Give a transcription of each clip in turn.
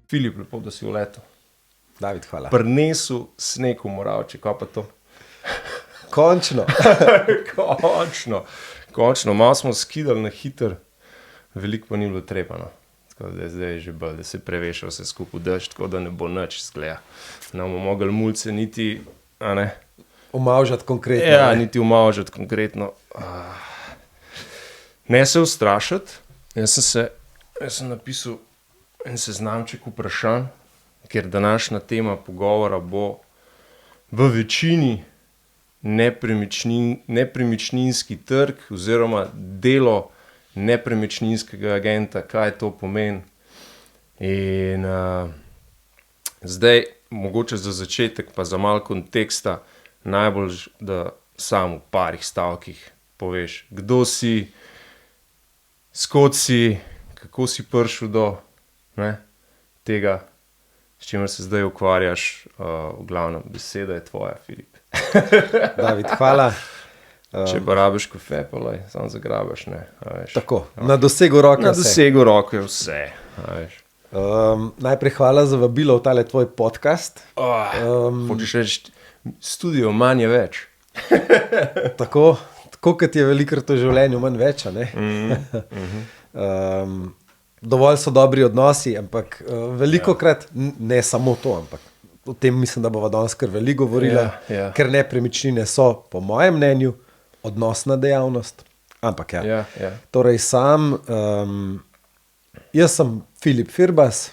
Filip, lepo, da si uletel. David, hvala. Prinesel sneg v Moravče, kaj pa to? Končno. Končno, malo smo skidali na hiter, veliko pa ni bilo treba, no. Tako da zdaj je že bolj, da se preveša vse skupaj dež, tako da ne bo nič zgleda. Ne bomo mogli mulce niti, a ne? Umavžati konkretno. Ja, niti umavžati konkretno. Ne se ustrašiti. Jaz sem napisal en seznamček vprašanj, ker današnja tema pogovora bo v večini nepremičninski trg oziroma delo nepremičninskega agenta, kaj to pomeni. In zdaj, mogoče za začetek, pa za malo konteksta, najbolj, da samo v parih stavkih poveš, kdo si, skod si, kako si prišel do tega, s čimer se zdaj ukvarjaš. V glavnem, beseda je tvoja, Filip. David, hvala. Če pa rabiš kafe, pa lej, samo zagrabaš, ne. Tako, na dosegu roke Na dosegu roke vse. Najprej hvala za vabilo v tale tvoj podcast. Hočeš reči, studio manj je več. Tako kot je velikrat v življenju manj več, ne? Dovolj so dobri odnosi, ampak velikokrat, ne samo to, ampak o tem mislim, da bova danes kar veliko govorila, ker nepremičnine so, po mojem mnenju, odnosna dejavnost. Ampak Torej jaz sem Filip Firbas,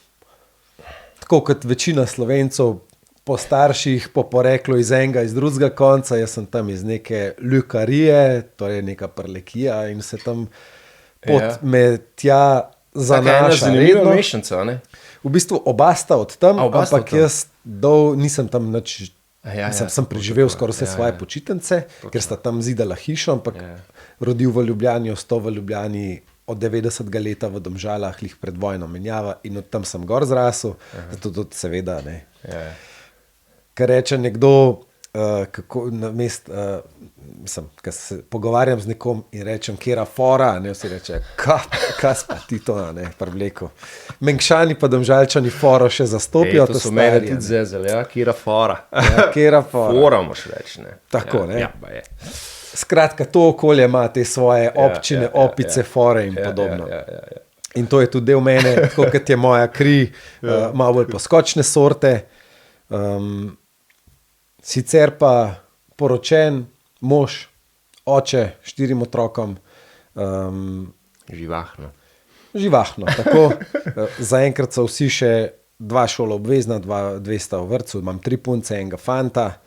tako kot večina Slovencev, po starših, po poreklu iz enega, iz drugega konca, jaz sem tam iz neke ljukarije, torej neka prlekija in se tam me tja zanaša. Zanimiva mešanica, ne? V bistvu oba sta od tam, ampak jaz nisem tam nič, sem preživel skoraj vse svoje počitnice, ker sta tam zidala hišo, ampak rodil v Ljubljani, ostal v Ljubljani od 90. leta v Domžalah, lih pred vojno menjava in od tam sem gor zrasel, zato tudi seveda, ne. Kar reče nekdo, kako mislim, ko se pogovarjam z nekom in rečem, kjera fora, ne, vsi reče, kaj pa ti to, ne, privleko. Mengšani pa Domžalčani foro še zastopijo. To so mene tudi zezel, kjera fora. Kjera fora. Fora moš reči, ne. Tako, ne. Skratka, to okolje ima te svoje občine, opice, fore in podobno. In to je tudi del mene, tako kot je moja kri, malo bolj poskočne sorte. Sicer pa poročen, mož, oče, 4 otrokom. Živahno, tako. Zaenkrat so vsi še 2 šola obvezna, 2 sta v vrtcu, imam 3 punce, enega fanta.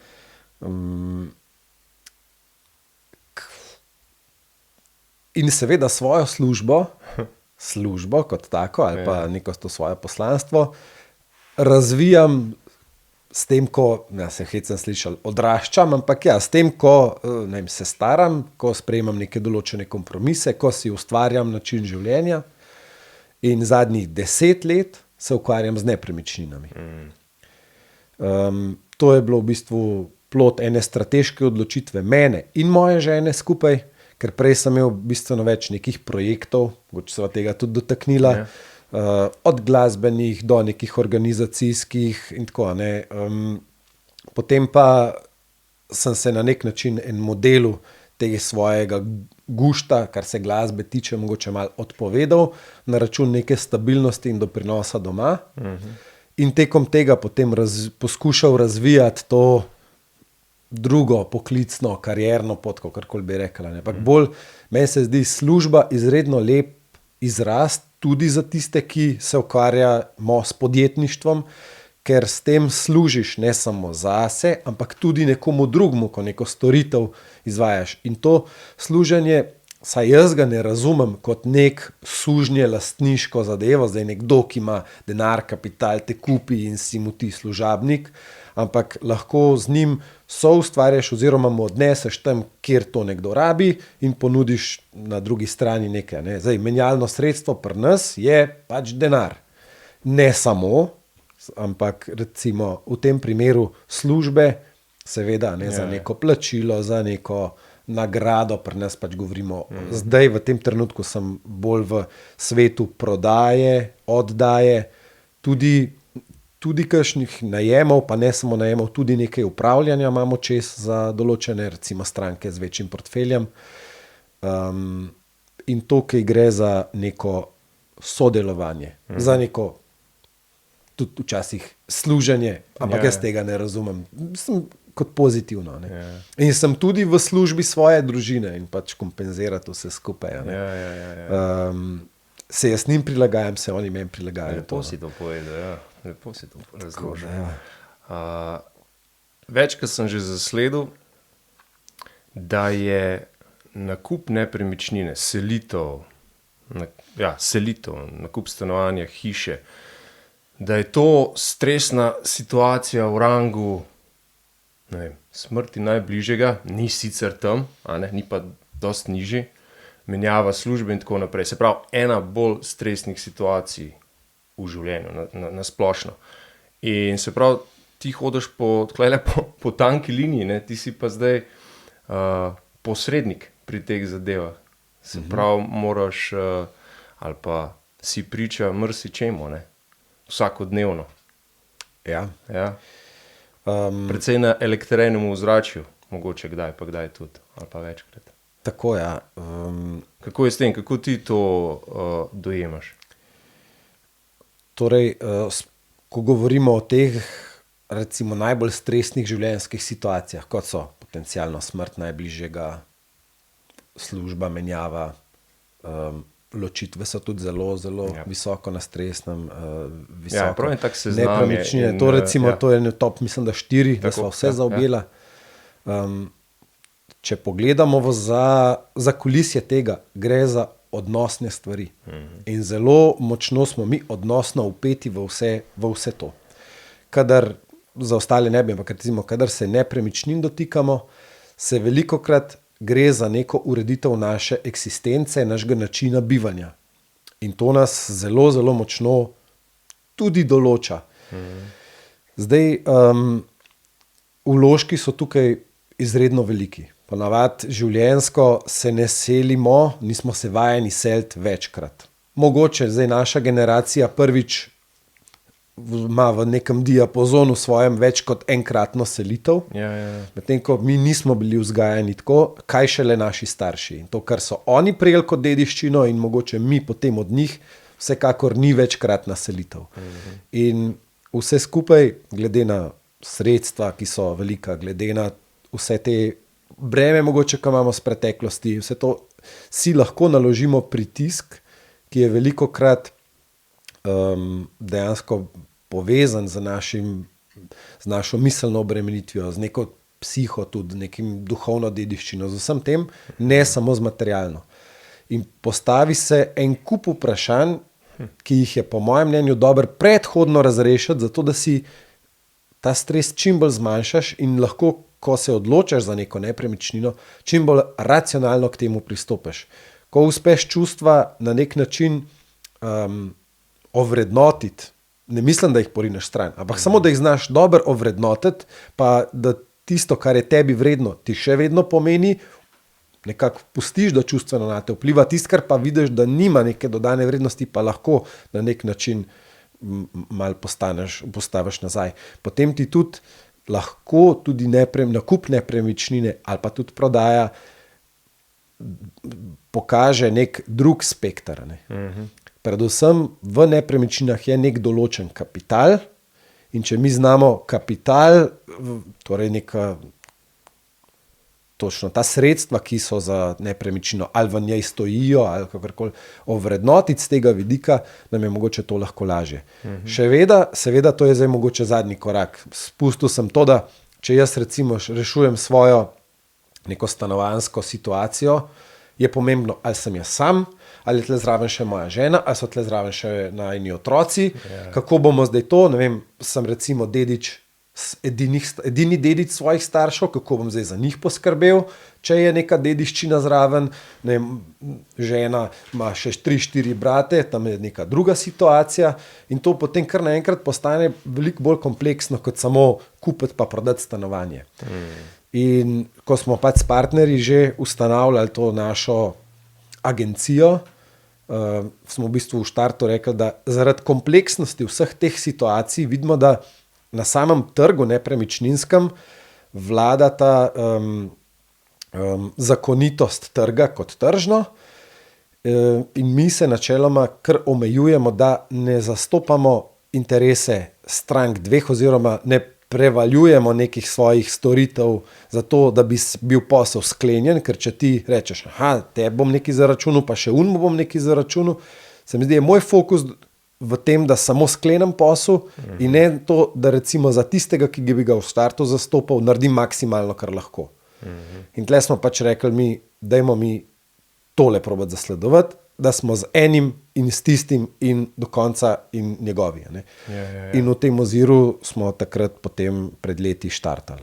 In seveda svojo službo kot tako, ali pa neko to svoje poslanstvo, razvijam s tem, ko, se hecam slišal, odraščam, ampak s tem, ko se staram, ko sprejemam neke določene kompromise, ko si ustvarjam način življenja. In zadnjih 10 let se ukvarjam z nepremičninami. To je bilo v bistvu plod ene strateške odločitve mene in moje žene skupaj, ker prej sem imel bistveno več nekih projektov, mogoče sva tega tudi dotaknila, od glasbenih do nekih organizacijskih in tako, ne. Potem pa sem se na nek način en modelu tega svojega gušta, kar se glasbe tiče, mogoče malo odpovedal na račun neke stabilnosti in doprinosa doma. In tekom tega potem poskušal razvijati to drugo poklicno, karierno pot, kakorkoli bi rekla. Ampak bolj, meni se zdi služba izredno lep izraz tudi za tiste, ki se ukvarjamo s podjetništvom, ker s tem služiš ne samo zase, ampak tudi nekomu drugmu, ko neko storitev izvajaš. In to služenje, saj jaz ga ne razumem kot nek sužnje lastniško zadevo, zdaj nekdo, ki ima denar, kapital, te kupi in si mu ti služabnik, ampak lahko z njim soustvarjaš oziroma mu odneseš tam, kjer to nekdo rabi in ponudiš na drugi strani nekaj. Ne. Zdaj, menjalno sredstvo pri nas je pač denar. Ne samo, ampak recimo v tem primeru službe, seveda, ne, za neko plačilo, za neko nagrado, pri nas pač govorimo, zdaj v tem trenutku sem bolj v svetu prodaje, oddaje, tudi kakšnih najemov, pa ne samo najemov, tudi nekaj upravljanja imamo čez za določene, recimo stranke z večjim portfeljem. In tukaj gre za neko sodelovanje, za neko tudi včasih služenje, ampak jaz tega ne razumem. Sem kot pozitivno. In sem tudi v službi svoje družine in pač kompenzirati vse skupaj. Se jaz njim prilagajam, se oni meni prilagajajo. Lepo si to povedal, ja. Lepo si to razložil. Večkrat sem že zasledil, da je nakup nepremičnine, selitev, nakup stanovanja, hiše, da je to stresna situacija v rangu smrti najbližjega, ni sicer tam, ni pa dosti nižji, menjava službe in tako naprej. Se pravi, ena bolj stresnih situacij v življenju, na splošno. In se pravi, ti hodiš po tanki liniji, ti si pa zdaj posrednik pri teh zadevah. Se pravi, moraš ali pa si priča marsičemu, vsakodnevno. Ja. Precej na elektrenem ozračju, mogoče kdaj, pa kdaj tudi, ali pa večkrat. Tako, ja. Kako je s tem, kako ti to dojemaš? Torej, ko govorimo o teh, recimo, najbolj stresnih življenjskih situacijah, kot so potencialno smrt najbližjega, služba, menjava, ločitve so tudi zelo, zelo visoko na stresnem, visoko nepremičnine. To recimo, to je top, mislim, da 4, da so vse zaobjela. Če pogledamo za kulisje tega, gre za odnosne stvari. In zelo močno smo mi odnosno vpeti v vse to. Kadar, za ostale ne bi, ampak recimo, kadar se nepremičnin dotikamo, se velikokrat gre za neko ureditev naše eksistence, našega načina bivanja. In to nas zelo, zelo močno tudi določa. Zdaj, vložki so tukaj izredno veliki. Ponavadi življenjsko se ne selimo, nismo se vajeni seliti večkrat. Mogoče zdaj naša generacija prvič ima v nekem diapazonu svojem več kot enkratno selitev. Medtem ko mi nismo bili vzgajani tako, kaj šele naši starši. In to, kar so oni prejeli kot dediščino in mogoče mi potem od njih, vsekakor ni večkratna selitev. In vse skupaj, glede na sredstva, ki so velika, glede na vse te breme, mogoče, ko imamo z preteklosti, vse to si lahko naložimo pritisk, ki je velikokrat dejansko povezan z našo miselno obremenitvijo, z neko psiho, tudi nekim duhovno dediščino, z vsem tem, ne samo z materialno. In postavi se en kup vprašanj, ki jih je po mojem mnenju dobro predhodno razrešiti, zato da si ta stres čim bolj zmanjšaš in lahko, ko se odločaš za neko nepremičnino, čim bolj racionalno k temu pristopiš. Ko uspeš čustva na nek način ovrednotiti, ne mislim, da jih porineš stran, ampak samo, da jih znaš dobro ovrednotiti, pa da tisto, kar je tebi vredno, ti še vedno pomeni, nekako pustiš, da čustveno na te vpliva, tisto, kar pa vidiš, da nima neke dodane vrednosti, pa lahko na nek način malo postaviš nazaj. Potem ti tudi lahko tudi nakup nepremičnine ali pa tudi prodaja pokaže nek drug spektar. Predvsem v nepremičninah je nek določen kapital in če mi znamo kapital, torej neka točno ta sredstva, ki so za nepremičnino ali v njej stojijo ali kakorkoli ovrednotiti z tega vidika, nam je mogoče to lahko lažje. Seveda to je zdaj mogoče zadnji korak. Spustil sem to, da če jaz recimo rešujem svojo neko stanovanjsko situacijo, je pomembno, ali sem jaz sam, ali je tle zraven še moja žena, ali so tle zraven še najini otroci, kako bomo zdaj to, ne vem, sem recimo dedič, edini dedič svojih staršev, kako bom zdaj za njih poskrbel, če je neka dediščina zraven, ne vem, žena ima še 3-4 brate, tam je neka druga situacija in to potem kar naenkrat postane veliko bolj kompleksno, kot samo kupiti pa prodati stanovanje. In ko smo pač s partnerji že ustanavljali to našo agencijo, smo v bistvu v štartu rekli, da zaradi kompleksnosti vseh teh situacij vidimo, da na samem trgu nepremičninskem vlada ta zakonitost trga kot tržno, in mi se načeloma kar omejujemo, da ne zastopamo interese strank dveh oziroma ne prevaljujemo nekih svojih storitev za to, da bi bil posel sklenjen, ker če ti rečeš, te bom nekaj zaračunal, pa še bom nekaj zaračunal, se mi zdi, je moj fokus v tem, da samo sklenem posel in ne to, da recimo za tistega, ki bi ga v startu zastopal, naredim maksimalno, kar lahko. In tle smo pač rekli, dajmo mi tole probati zasledovati, da smo z enim in s tistim in do konca in njegovi. In v tem oziru smo takrat potem pred leti štartali.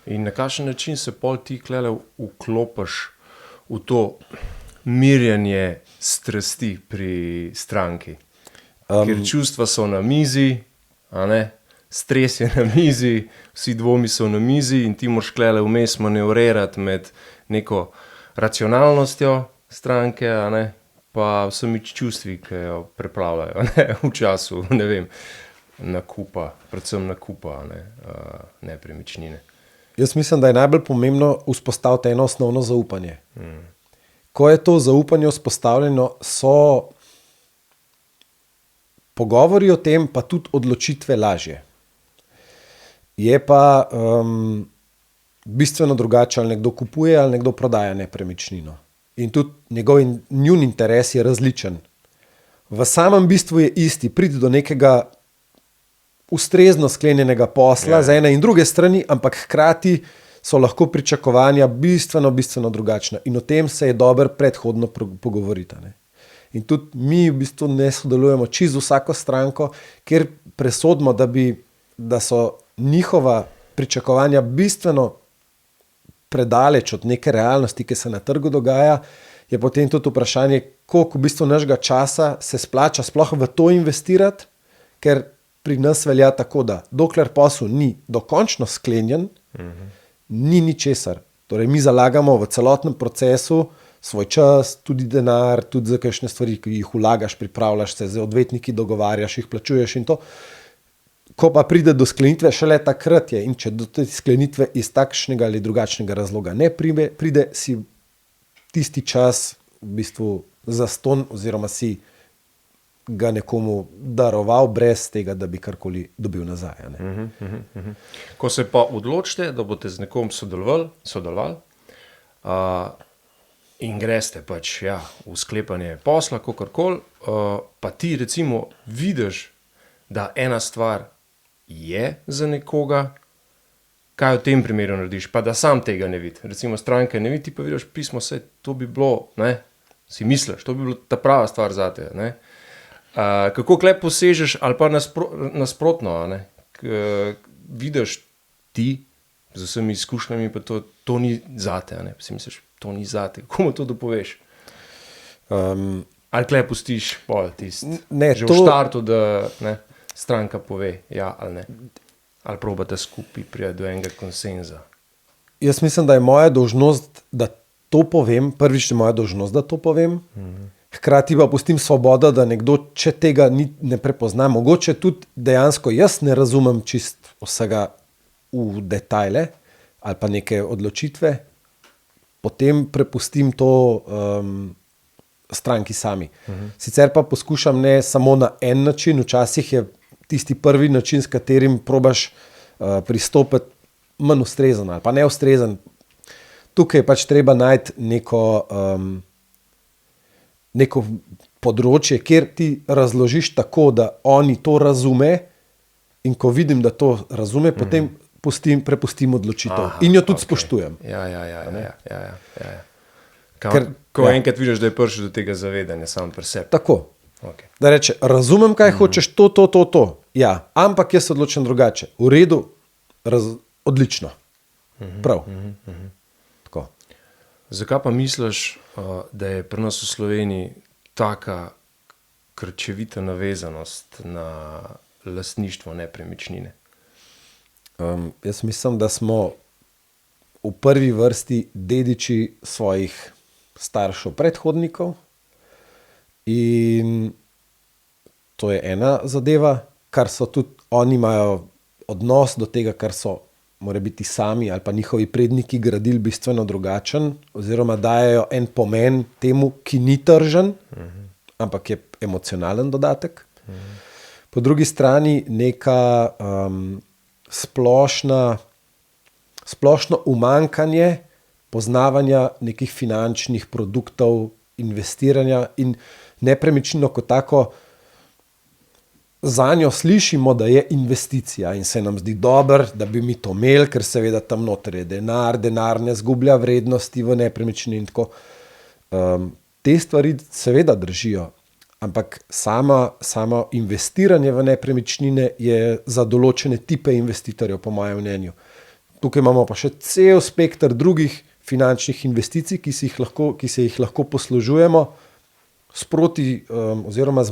In na kakšen način se pol ti klele vklopiš v to mirjanje strasti pri stranki? Ker čustva so na mizi, stres je na mizi, vsi dvomi so na mizi in ti moraš klele vmes manevrirati med neko racionalnostjo stranke, pa vsemi čustvi, ki jo preplavljajo v času, nakupa, predvsem nakupa nepremičnine. Jaz mislim, da je najbolj pomembno vzpostaviti eno osnovno zaupanje. Ko je to zaupanje vzpostavljeno, so pogovori o tem, pa tudi odločitve lažje. Je pa bistveno drugače, ali nekdo kupuje ali nekdo prodaja nepremičnino. In tudi njun interes je različen. V samem bistvu je isti, priti do nekega ustrezno sklenjenega posla z ene in druge strani, ampak hkrati so lahko pričakovanja bistveno drugačna. In o tem se je dobro predhodno pogovoriti. In tudi mi v bistvu ne sodelujemo čisto z vsako stranko, ker presodimo, da so njihova pričakovanja bistveno predaleč od neke realnosti, ki se na trgu dogaja, je potem tudi vprašanje, koliko v bistvu našega časa se splača sploh v to investirati, ker pri nas velja tako, da dokler posel ni dokončno sklenjen, ni ničesar. Torej mi zalagamo v celotnem procesu svoj čas, tudi denar, tudi za kakšne stvari, ki jih vlagaš, pripravljaš se, z odvetniki dogovarjaš, jih plačuješ in to. Ko pa pride do sklenitve, šele takrat je. In če do te sklenitve iz takšnega ali drugačnega razloga ne pride, si tisti čas v bistvu zastonj oziroma si ga nekomu daroval brez tega, da bi karkoli dobil nazaj. Ko se pa odločite, da boste z nekom sodelovali in greste pač v sklepanje posla, kakorkoli, pa ti recimo vidiš, da ena stvar je za nekoga, kaj v tem primeru narediš, pa da sam tega ne vidi. Recimo stranke ne vidi, ti pa vidiš pismo, saj to bi bilo, si misliš, to bi bilo ta prava stvar zate. Kako klep posežeš ali pa nasprotno, vidiš ti z vsemi izkušnjami, pa to ni zate, pa si misliš, to ni zate, komu to dopoveš? Ali klep pustiš pol tisti, že v štartu, da stranka pove ja ali ne, ali probate skupaj priti do enega konsenza? Jaz mislim, da je moja dolžnost, da to povem, prvič je moja dolžnost, da to povem, hkrati pa pustim svobodo, da nekdo, če tega ne prepozna, mogoče tudi dejansko jaz ne razumem čist vsega v detajle ali pa neke odločitve, potem prepustim to stranki sami. Sicer pa poskušam ne samo na en način, včasih je tisti prvi način, s katerim probaš pristopiti manj ustrezen ali pa neustrezen. Tukaj je pač treba najti neko področje, kjer ti razložiš tako, da oni to razume in ko vidim, da to razume, potem prepustim odločitev in jo tudi spoštujem. Ko enkrat vidiš, da je prišel do tega zavedanja sam pri sebi. Tako. Da reče, razumem, kaj hočeš, to. Ja, ampak jaz se odločim drugače. V redu, odlično. Prav. Tako. Zakaj pa misliš, da je pri nas v Sloveniji taka krčevita navezanost na lastništvo nepremičnine? Jaz mislim, da smo v prvi vrsti dediči svojih staršev, predhodnikov, In to je ena zadeva, kar so tudi oni imajo odnos do tega, kar so mora biti sami ali pa njihovi predniki gradili bistveno drugačen, oziroma dajo en pomen temu, ki ni tržen, ampak je emocionalen dodatek. Po drugi strani neka splošno umankanje poznavanja nekih finančnih produktov, investiranja in nepremičnino kot tako. Za njo slišimo, da je investicija in se nam zdi dobro, da bi mi to imeli, ker seveda tam noter je denar ne zgublja vrednosti v nepremičnini. Te stvari seveda držijo, ampak samo investiranje v nepremičnine je za določene tipe investitorjev, po mojem mnenju. Tukaj imamo pa še cel spekter drugih finančnih investicij, ki se jih lahko poslužujemo sproti oziroma z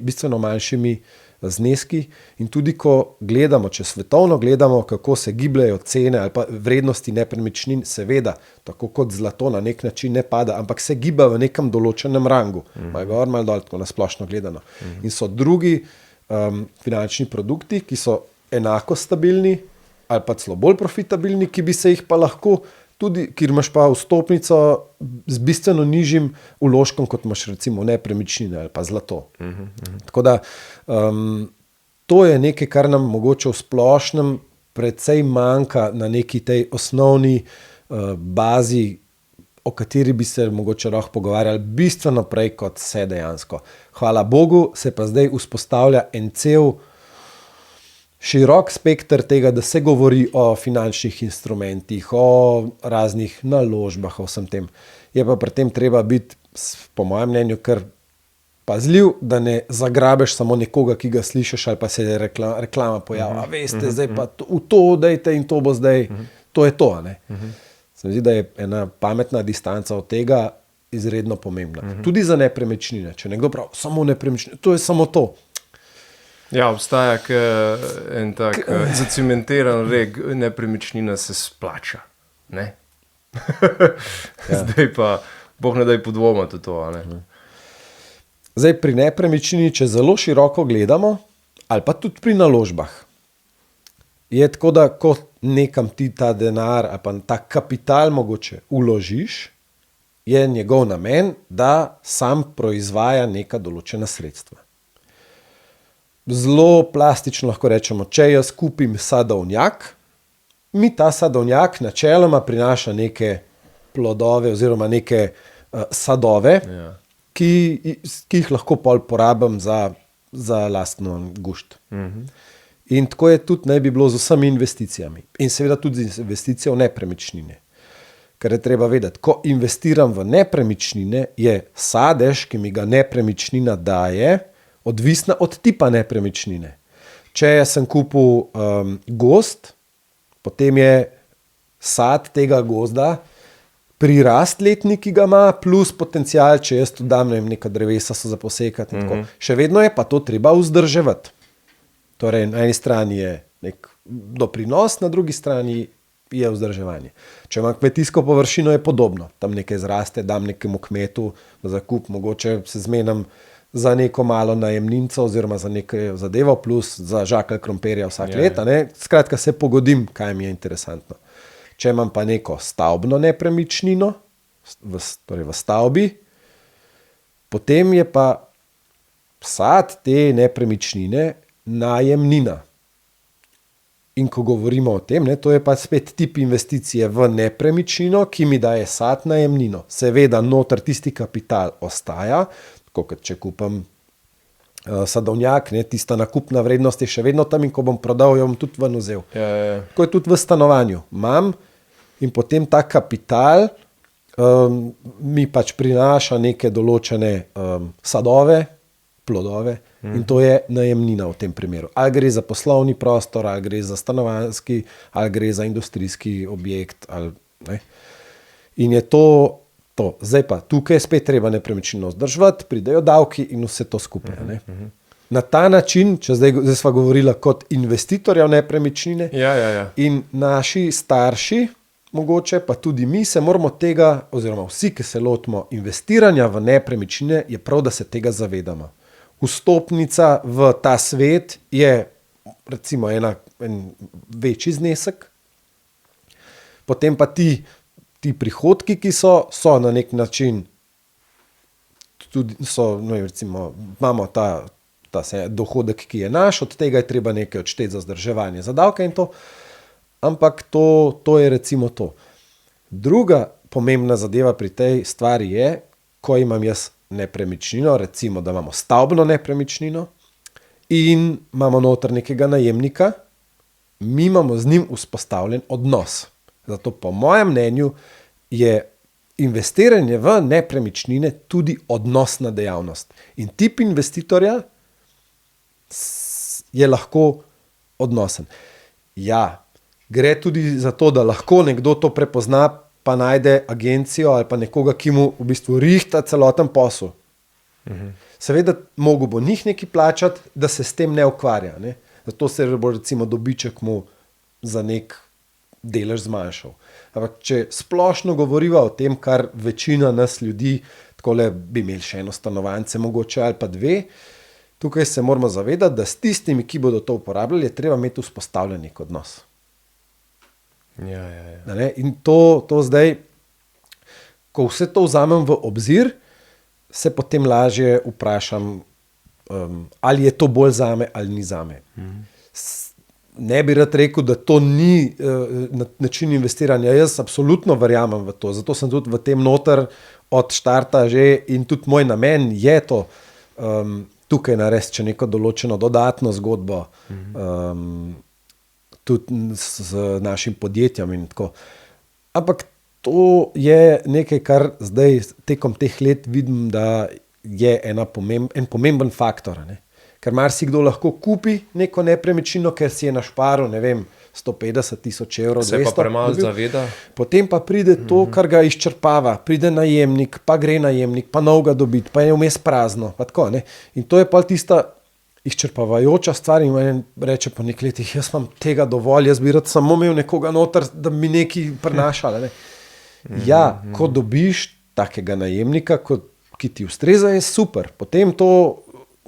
bistveno manjšimi zneski. In tudi ko gledamo, če svetovno gledamo, kako se gibljajo cene ali pa vrednosti nepremičnin, seveda, tako kot zlato na nek način ne pada, ampak se giba v nekem določenem rangu, malo gor, malo dol, tako na splošno gledano. In so drugi finančni produkti, ki so enako stabilni ali pa celo bolj profitabilni, ki bi se jih pa lahko tudi, kjer imaš pa vstopnico z bistveno nižjim vložkom, kot imaš recimo nepremičnine ali pa zlato. Tako da to je nekaj, kar nam mogoče v splošnem precej manjka na neki tej osnovni bazi, o kateri bi se mogoče lahko pogovarjali bistveno prej, kot se dejansko. Hvala Bogu, se pa zdaj vzpostavlja en cel širok spekter tega, da se govori o finančnih instrumentih, o raznih naložbah, o vsem tem. Je pa pri tem treba biti, po mojem mnenju, kar pazljiv, da ne zagrabeš samo nekoga, ki ga slišiš, ali pa se je reklama pojavila. Veste, zdaj pa v to dajte in to bo zdaj. To je to, ne? Se mi zdi, da je ena pametna distanca od tega izredno pomembna. Tudi za nepremičnine. Če nekdo pravi, samo nepremičnine, to je samo to. Ja, obstaja en tak zacementiran rek, nepremičnina se splača. Ne? Zdaj pa, Bog ne daj podvomati v to. Ne? Zdaj pri nepremičnini, če zelo široko gledamo, ali pa tudi pri naložbah, je tako, da ko nekam ti ta denar ali pa ta kapital mogoče vložiš, je njegov namen, da sam proizvaja neka določena sredstva. Zelo plastično lahko rečemo, če jaz kupim sadovnjak, mi ta sadovnjak načeloma prinaša neke plodove oziroma neke sadove, ki jih lahko pol porabim za lastno gušt. In tako je tudi naj bi bilo z vsemi investicijami. In seveda tudi z investicijo v nepremičnine. Ker je treba vedeti, ko investiram v nepremičnine, je sadež, ki mi ga nepremičnina daje, odvisna od tipa nepremičnine. Če sem kupil gozd, potem je sad tega gozda prirast letni, ki ga ima, plus potencial, če jaz tu dam, neka drevesa so za posekati in tako. Še vedno je pa to treba vzdrževati. Torej, na eni strani je nek doprinos, na drugi strani je vzdrževanje. Če imam kmetijsko površino, je podobno. Tam nekaj zraste, dam nekemu kmetu za zakup, mogoče se zmenim za neko malo najemninco oziroma za nekaj zadevo, plus za žakelj krompirja vsak let. Skratka, se pogodim, kaj mi je interesantno. Če imam pa neko stavbno nepremičnino, torej v stavbi, potem je pa sad te nepremičnine najemnina. In ko govorimo o tem, to je pa spet tip investicije v nepremičnino, ki mi daje sad najemnino. Seveda noter tisti kapital ostaja, tako kot če kupam sadovnjak, tista nakupna vrednost je še vedno tam in ko bom prodal, jo bom tudi ven vzel. Tako je tudi v stanovanju. Imam in potem ta kapital mi pač prinaša neke določene sadove, plodove in to je najemnina v tem primeru. Ali gre za poslovni prostor, ali gre za stanovanjski, ali gre za industrijski objekt. In je to. Zdaj pa tukaj je spet treba nepremičnino vzdrževati, pridejo davki in vse to skupaj. Na ta način, če zdaj sva govorila kot investitorja v nepremičnine, in naši starši mogoče, pa tudi mi se moramo tega, oziroma vsi, ki se lotimo investiranja v nepremičnine, je prav, da se tega zavedamo. Vstopnica v ta svet je recimo en večji znesek, potem pa ti prihodki, ki so na nek način, tudi recimo, imamo ta dohodek, ki je naš, od tega je treba nekaj odšteti za vzdrževanje, za davke in to, ampak to je recimo to. Druga pomembna zadeva pri tej stvari je, ko imam jaz nepremičnino, recimo, da imamo stavbno nepremičnino in imamo noter nekega najemnika, mi imamo z njim vzpostavljen odnos. Zato po mojem mnenju je investiranje v nepremičnine tudi odnosna dejavnost. In tip investitorja je lahko odnosen. Ja, gre tudi za to, da lahko nekdo to prepozna, pa najde agencijo ali pa nekoga, ki mu v bistvu rihta celoten posel. Seveda, mogo bo njih nekaj plačati, da se s tem ne ukvarja. Ne? Zato se bo recimo dobiček mu za nek delež zmanjšal. Ampak če splošno govoriva o tem, kar večina nas ljudi, takole bi imeli še eno stanovanje, mogoče ali pa dve, tukaj se moramo zavedati, da s tistimi, ki bodo to uporabljali, je treba imeti vzpostavljen nek odnos. Ja. In to zdaj, ko vse to vzamem v obzir, se potem lažje vprašam, ali je to bolj zame ali ni zame. Ne bi rad rekel, da to ni način investiranja. Jaz absolutno verjamem v to, zato sem tudi v tem noter od štarta že in tudi moj namen je to tukaj narediti neko določeno dodatno zgodbo, tudi z našim podjetjem in tako. Ampak to je nekaj, kar zdaj tekom teh let vidim, da je en pomemben faktor. Ne? Ker marsikdo lahko kupi neko nepremičnino, ker si je našparil, 150,000 evrov, 200. Se pa premalo zaveda. Potem pa pride to, kar ga izčrpava. Pride najemnik, pa gre najemnik, pa novega dobiti, pa je vmes prazno. Pa tako, ne? In to je pa tista izčrpavajoča stvar in meni reče po nekaj letih, jaz imam tega dovolj, jaz bi rad samo imel nekoga noter, da mi nekaj prinašala. Ne? Ja, ko dobiš takega najemnika, ki ti ustreza, je super. Potem to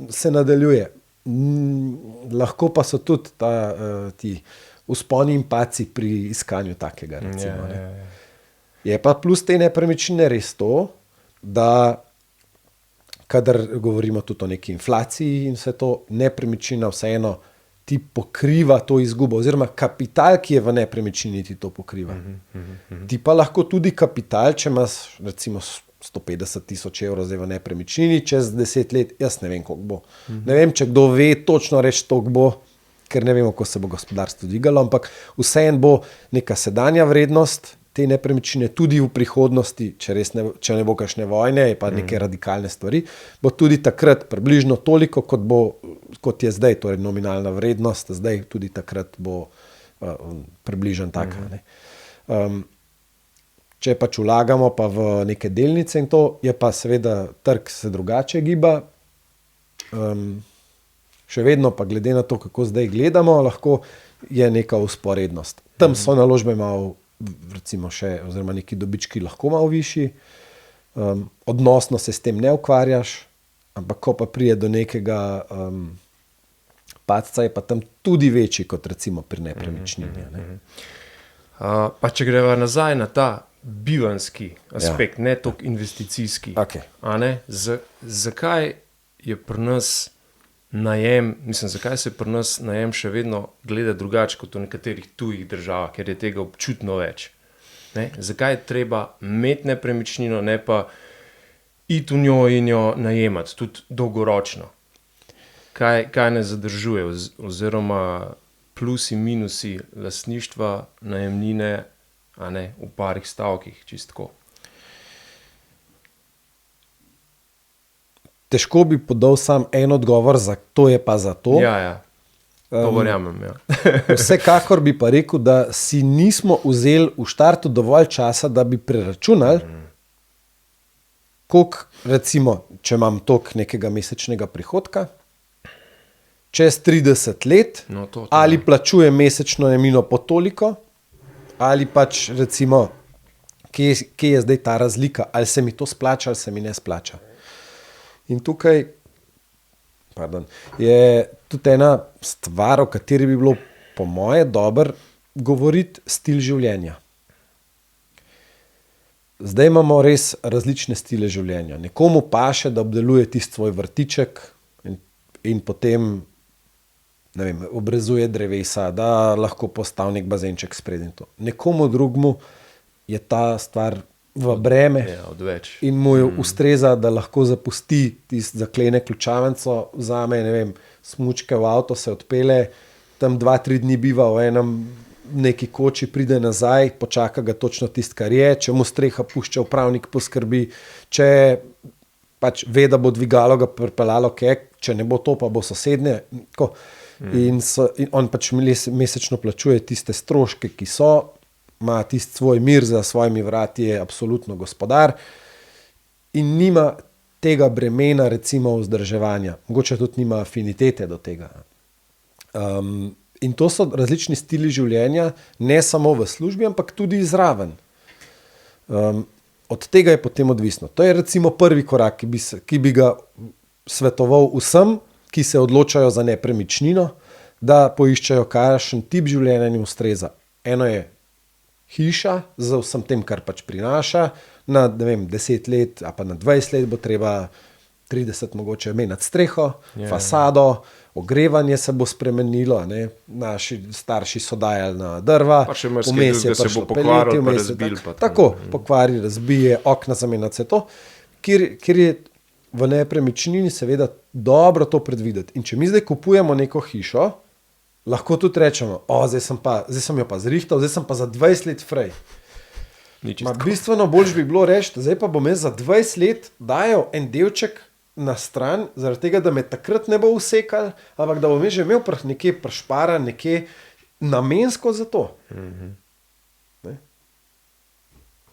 se nadaljuje. Lahko pa so tudi ti vzponi in padci pri iskanju takega. Recimo, Je pa plus te nepremičnine res to, da kadar govorimo tudi o neki inflaciji in vse to, nepremičnina vseeno ti pokriva to izgubo, oziroma kapital, ki je v nepremičnini, ti to pokriva. Ti pa lahko tudi kapital, če imaš recimo 150,000 evrov zdaj v nepremičnini, čez 10 let, jaz ne vem, koliko bo. Ne vem, če kdo ve točno reči, koliko bo, ker ne vemo, kako se bo gospodarstvo dvigalo, ampak vseeno bo neka sedanja vrednost te nepremičnine tudi v prihodnosti, če ne bo kakšne vojne, pa neke radikalne stvari, bo tudi takrat približno toliko, kot je zdaj, torej nominalna vrednost, zdaj tudi takrat bo približno taka. Ne. Če pač vlagamo pa v neke delnice in to, je pa seveda trg se drugače giba. Še vedno pa glede na to, kako zdaj gledamo, lahko je neka vzporednost. Tam so naložbe malo, recimo še, oziroma neki dobički lahko malo višji, odnosno se s tem ne ukvarjaš, ampak ko pa prije do nekega padca, je pa tam tudi večji kot recimo pri nepremičnini. Ne? Pa če greva nazaj na ta bivanski aspekt, ne toliko investicijski. Okay. Zakaj je pri nas zakaj se pri nas najem še vedno gleda drugače kot v nekaterih tujih državah, ker je tega občutno več? Ne? Zakaj je treba imeti nepremičnino, ne pa iti v njo in jo najemati, tudi dolgoročno? Kaj ne zadržuje, oziroma plusi, minusi lastništva, najemnine, a ne, v parih stavkih, čistko? Težko bi podal sam en odgovor, to je pa za to. Ja, to verjamem, ja. Vsekakor bi pa rekel, da si nismo vzeli v štartu dovolj časa, da bi preračunali, koliko, recimo, če imam toliko nekega mesečnega prihodka, čez 30 let, ali plačujem mesečno najemnino po toliko, ali pač recimo, kje je zdaj ta razlika, ali se mi to splača, ali se mi ne splača. In tukaj je tudi ena stvar, o kateri bi bilo po moje dobro govoriti, stil življenja. Zdaj imamo res različne stile življenja. Nekomu paše, da obdeluje tisti svoj vrtiček in potem ne vem, obrezuje drevesa, da lahko postavi nek bazenček sprednji. Nekomu drugmu je ta stvar v breme in mu je ustreza, da lahko zapusti tisti zaklene ključavnico, vzame, ne vem, smučke v avto, se odpele, tam 2-3 dni biva v enem neki koči, pride nazaj, počaka ga točno tisto, kar je, če mu streha pušča, upravnik poskrbi, če pač ve, da bo dvigalo ga pripeljalo kek, če ne bo to, pa bo sosednje. In on pač mesečno plačuje tiste stroške, ki so, ima tisti svoj mir za svojimi vrati, je absolutno gospodar in nima tega bremena, recimo vzdrževanja. Mogoče tudi nima afinitete do tega. In to so različni stili življenja, ne samo v službi, ampak tudi izraven. Od tega je potem odvisno. To je recimo prvi korak, ki bi ga svetoval vsem, ki se odločajo za nepremičnino, da poiščejo, kakšen tip življenja jim ustreza. Eno je hiša z vsem tem, kar pač prinaša, na 10 let, a pa na 20 let bo treba 30 mogoče menjati streho, fasado, ogrevanje se bo spremenilo, ne? Naši starši so dajali na drva, vmes je prišlo peleti, tako, pokvari, razbije, okna zamenjati, vse to, kjer je v nepremičnini seveda dobro to predvideti. In če mi zdaj kupujemo neko hišo, lahko tudi rečemo, zdaj sem jo pa zrihtal, zdaj sem pa za 20 let frej. Bistveno bolj bi bilo reči, zdaj pa bom jaz za 20 let dajal en delček na stran, zaradi tega, da me takrat ne bo usekal, ampak da bom že imel nekje prešparan, nekje namensko za to.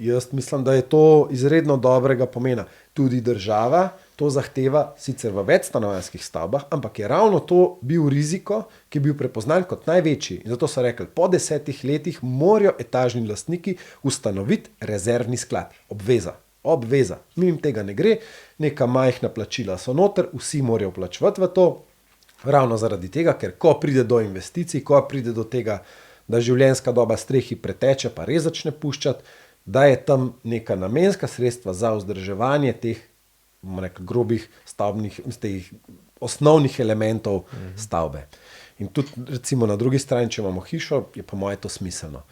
Jaz mislim, da je to izredno dobrega pomena. Tudi država to zahteva, sicer v večstanovanjskih stavbah, ampak je ravno to bil riziko, ki je bil prepoznan kot največji. In zato so rekli, po 10 letih morajo etažni lastniki ustanoviti rezervni sklad. Obveza. Mimo tega ne gre, neka majhna plačila so noter, vsi morajo plačevati v to, ravno zaradi tega, ker ko pride do investicij, ko pride do tega, da življenjska doba strehi preteče, pa res začne puščati, da je tam neka namenska sredstva za vzdrževanje teh grobih stavbnih, teh osnovnih elementov stavbe. In tudi recimo na drugi strani, če imamo hišo, je po moje to smiselno.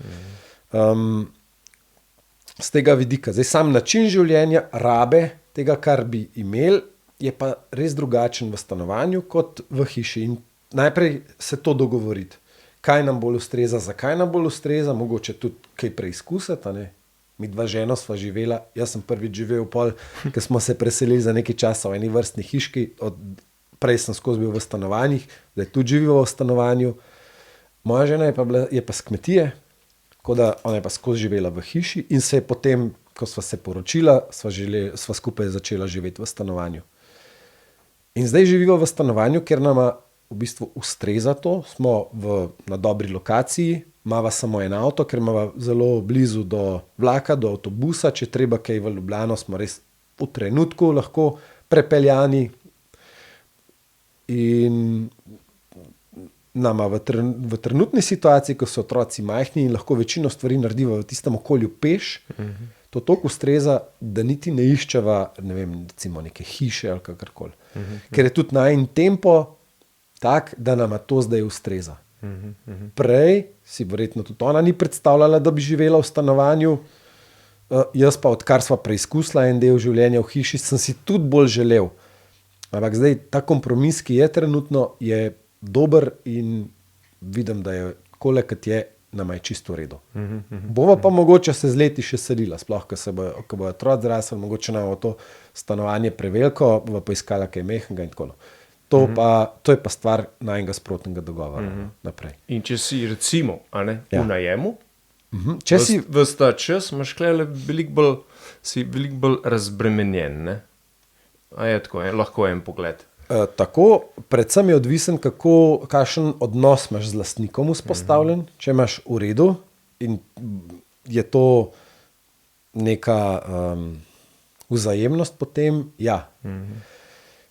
Z tega vidika, zdaj sam način življenja, rabe tega, kar bi imeli, je pa res drugačen v stanovanju kot v hiši. In najprej se to dogovoriti, kaj nam bolj ustreza, zakaj nam bolj ustreza, mogoče tudi kaj preizkusiti, ne? Mi dva ženo sva živela, jaz sem prvič živel pol, ker smo se preselili za nekaj časa v eni vrstni hiški, prej sem skozi bil v stanovanjih, zdaj tudi živiva v stanovanju. Moja žena je pa s kmetije, tako da ona je pa skozi živela v hiši in se je potem, ko sva se poročila, sva skupaj začela živeti v stanovanju. In zdaj živiva v stanovanju, ker nama v bistvu ustreza to, smo na dobri lokaciji, imava samo en avto, ker imava zelo blizu do vlaka, do avtobusa, če treba kaj v Ljubljano, smo res v trenutku lahko prepeljani in nama v trenutni situaciji, ko so otroci majhni in lahko večino stvari narediva v tistem okolju peš, to toliko ustreza, da niti ne iščeva, ne vem, recimo neke hiše ali kakorkoli. Ker je tudi najin tempo tak, da nama to zdaj ustreza. Prej si verjetno tudi ona ni predstavljala, da bi živela v stanovanju, jaz pa odkar sva preizkusila en del življenja v hiši, sem si tudi bolj želel. Ampak zdaj ta kompromis, ki je trenutno, je dober in vidim, da je kole, kot je, nama je čisto v redu. Bova pa mogoče se z leti še selila, sploh, ko bo otrok zrasel, mogoče nam bo to stanovanje preveliko, bova poiskala kaj mehkega in tako. To je pa stvar najnega sprotnega dogovora naprej. In če si recimo v najemu, ves ta čas imaš veliko bolj razbremenjen, ne? A je tako, lahko en pogled. Tako, predvsem je odvisen, kakšen odnos imaš z lastnikom vzpostavljen. Če imaš v redu, in je to neka vzajemnost potem, ja.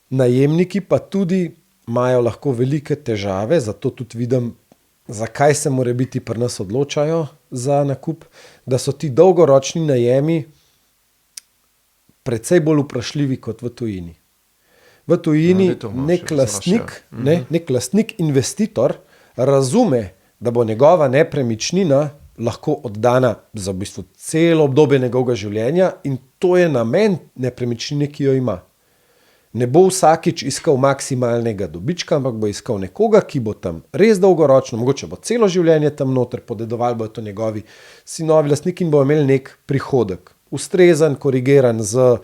Najemniki pa tudi imajo lahko velike težave, zato tudi vidim, zakaj se mora biti pri nas odločajo za nakup, da so ti dolgoročni najemi precej bolj vprašljivi kot v tujini. V tujini nek lastnik, investitor investitor da bo njegova nepremičnina lahko oddana za v bistvu celo obdobje njegovega življenja in to je namen nepremičnine, ki jo ima. Ne bo vsakič iskal maksimalnega dobička, ampak bo iskal nekoga, ki bo tam res dolgoročno, mogoče bo celo življenje tam noter, podedovali bojo to njegovi sinovi lastniki in bo imeli nek prihodek. Ustrezen, korigiran z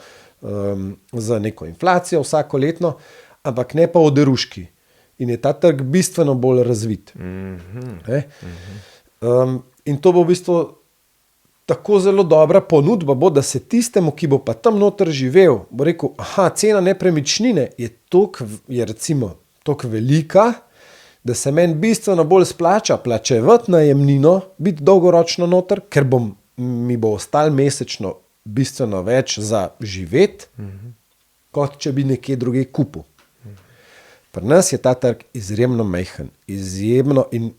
neko inflacijo vsako letno, ampak ne pa oderuški. In je ta trg bistveno bolj razvit. In to bo v bistvu tako zelo dobra ponudba, bo, da se tistemu, ki bo pa tam noter živel, bo rekel, cena nepremičnine je recimo toliko velika, da se meni bistveno bolj splača plačevati najemnino, biti dolgoročno noter, ker mi bo ostalo mesečno bistveno več za živeti, kot če bi nekje drugje kupil. Pri nas je ta trg izjemno majhen, izjemno in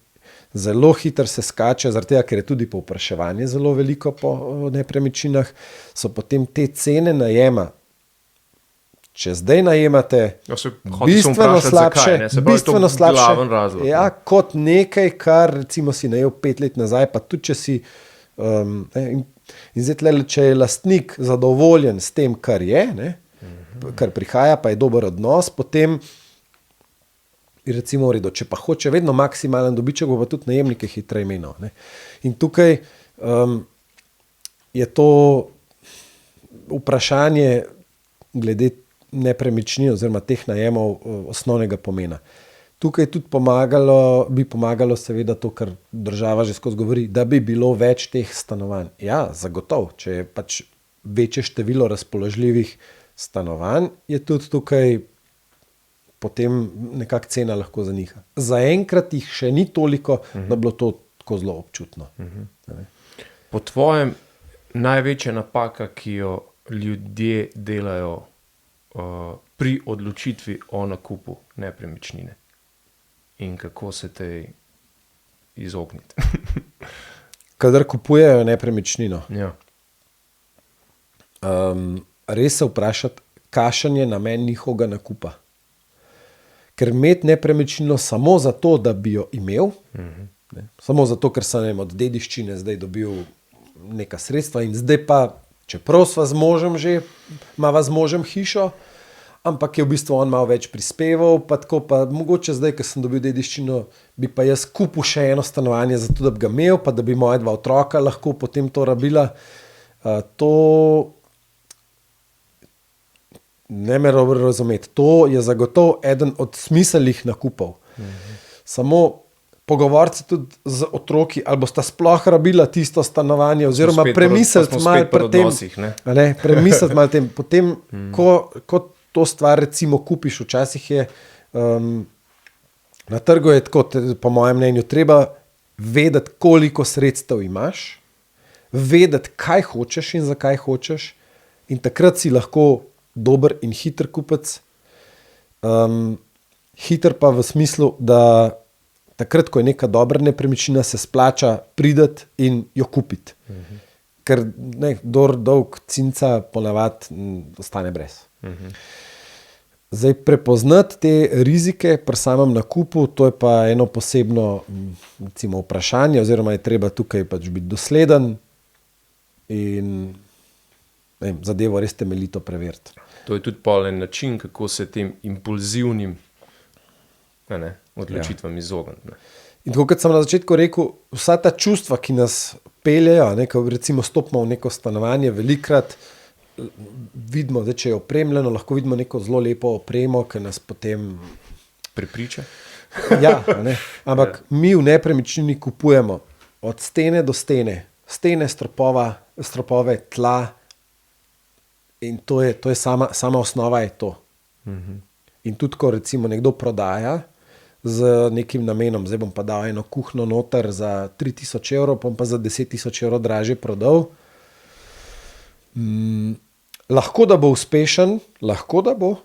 zelo hitro se skače, zaradi tega, ker je tudi povpraševanje zelo veliko po nepremičninah, so potem te cene najema. Če zdaj najemate bistveno slabše, kot nekaj, kar recimo si najel 5 let nazaj, pa tudi če si in zdaj tle, če je lastnik zadovoljen s tem, kar je, kar prihaja, pa je dober odnos, potem recimo v redu, če pa hoče vedno maksimalen dobiček, bo pa tudi najemnike hitreje menil. In tukaj je to vprašanje glede nepremičnin oziroma teh najemov osnovnega pomena. Tukaj tudi bi pomagalo seveda to, kar država že skozi govori, da bi bilo več teh stanovanj. Ja, zagotovo, če je pač večje število razpoložljivih stanovanj, je tudi tukaj potem nekako cena lahko zaniha. Zaenkrat jih še ni toliko, da bi bilo to tako zelo občutno. Po tvojem največja napaka, ki jo ljudje delajo pri odločitvi o nakupu nepremičnine in kako se tej izogniti? Kadar kupujejo nepremičnino, res se vprašati, kakšen je namen njihovega nakupa. Ker imeti nepremičnino samo zato, da bi jo imel, samo zato, ker sem od dediščine zdaj dobil neka sredstva in zdaj pa, čeprav sva z možem že, imava z možem hišo, ampak je v bistvu on malo več prispeval, pa tako pa mogoče zdaj, ker sem dobil dediščino, bi pa jaz kupil še eno stanovanje zato, da bi ga imel, pa da bi moja 2 otroka lahko potem to rabila. Ne me dobro razumeti. To je zagotovo eden od smiselnih nakupov. Samo pogovoriti se tudi z otroki, ali bosta sploh rabila tisto stanovanje, oziroma premisliti malo pri tem. Premisliti malo tem. Potem, ko to stvar recimo kupiš, včasih je na trgu je tako, po mojem mnenju, treba vedeti, koliko sredstev imaš, vedeti, kaj hočeš in zakaj hočeš, in takrat si lahko dober in hiter kupec. Hiter pa v smislu, da takrat, ko je neka dobra nepremičnina, se splača prideti in jo kupiti. Ker kdor dolg cinca ponavadi ostane brez. Zdaj, prepoznati te rizike pri samem nakupu, to je pa eno posebno recimo, vprašanje, oziroma je treba tukaj pač biti dosleden in zadevo res temeljito preveriti. To je tudi polen način, kako se tem impulzivnim odločitvam izogniti. In tako, kot sem na začetku rekel, vsa ta čustva, ki nas peljejo, ko recimo stopimo v neko stanovanje, velikrat vidimo, da če je opremljeno, lahko vidimo neko zelo lepo opremo, ki nas potem prepriča. Ampak mi v nepremičnini kupujemo od stene do stene, stropove, tla, in to je sama osnova je to. In tudi, ko recimo nekdo prodaja, z nekim namenom, zdaj bom pa dal eno kuhno noter za 3000 evrov, pa za 10 000 evrov dražje prodal. Lahko da bo uspešen, lahko da bo,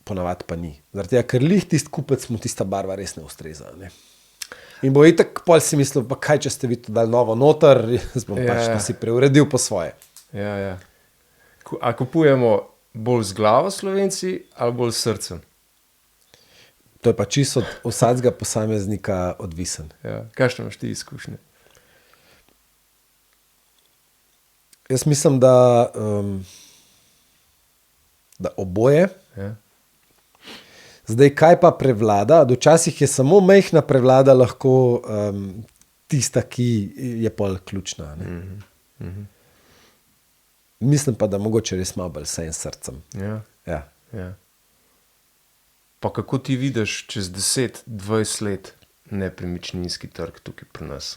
ponavadi pa ni. Zaradi tega, ker lih tisti kupec mu tista barva res ne ustreza. Ne? In bo itak pol si mislil, pa kaj, če ste vi to dali novo noter, jaz bom pač to si preuredil po svoje. Ja. A kupujemo bolj z glavo Slovenci ali bolj s srcem? To je pa čisto od vsakega posameznika odvisen. Ja. Kakšne imaš ti izkušnje? Jaz mislim, da oboje. Ja. Zdaj, kaj pa prevlada? Včasih je samo majhna prevlada lahko tista, ki je pol ključna. Mislim pa, da mogoče res malo bolj vsem srcem. Ja. Pa kako ti vidiš čez 10-20 let nepremičninski trg tukaj pri nas?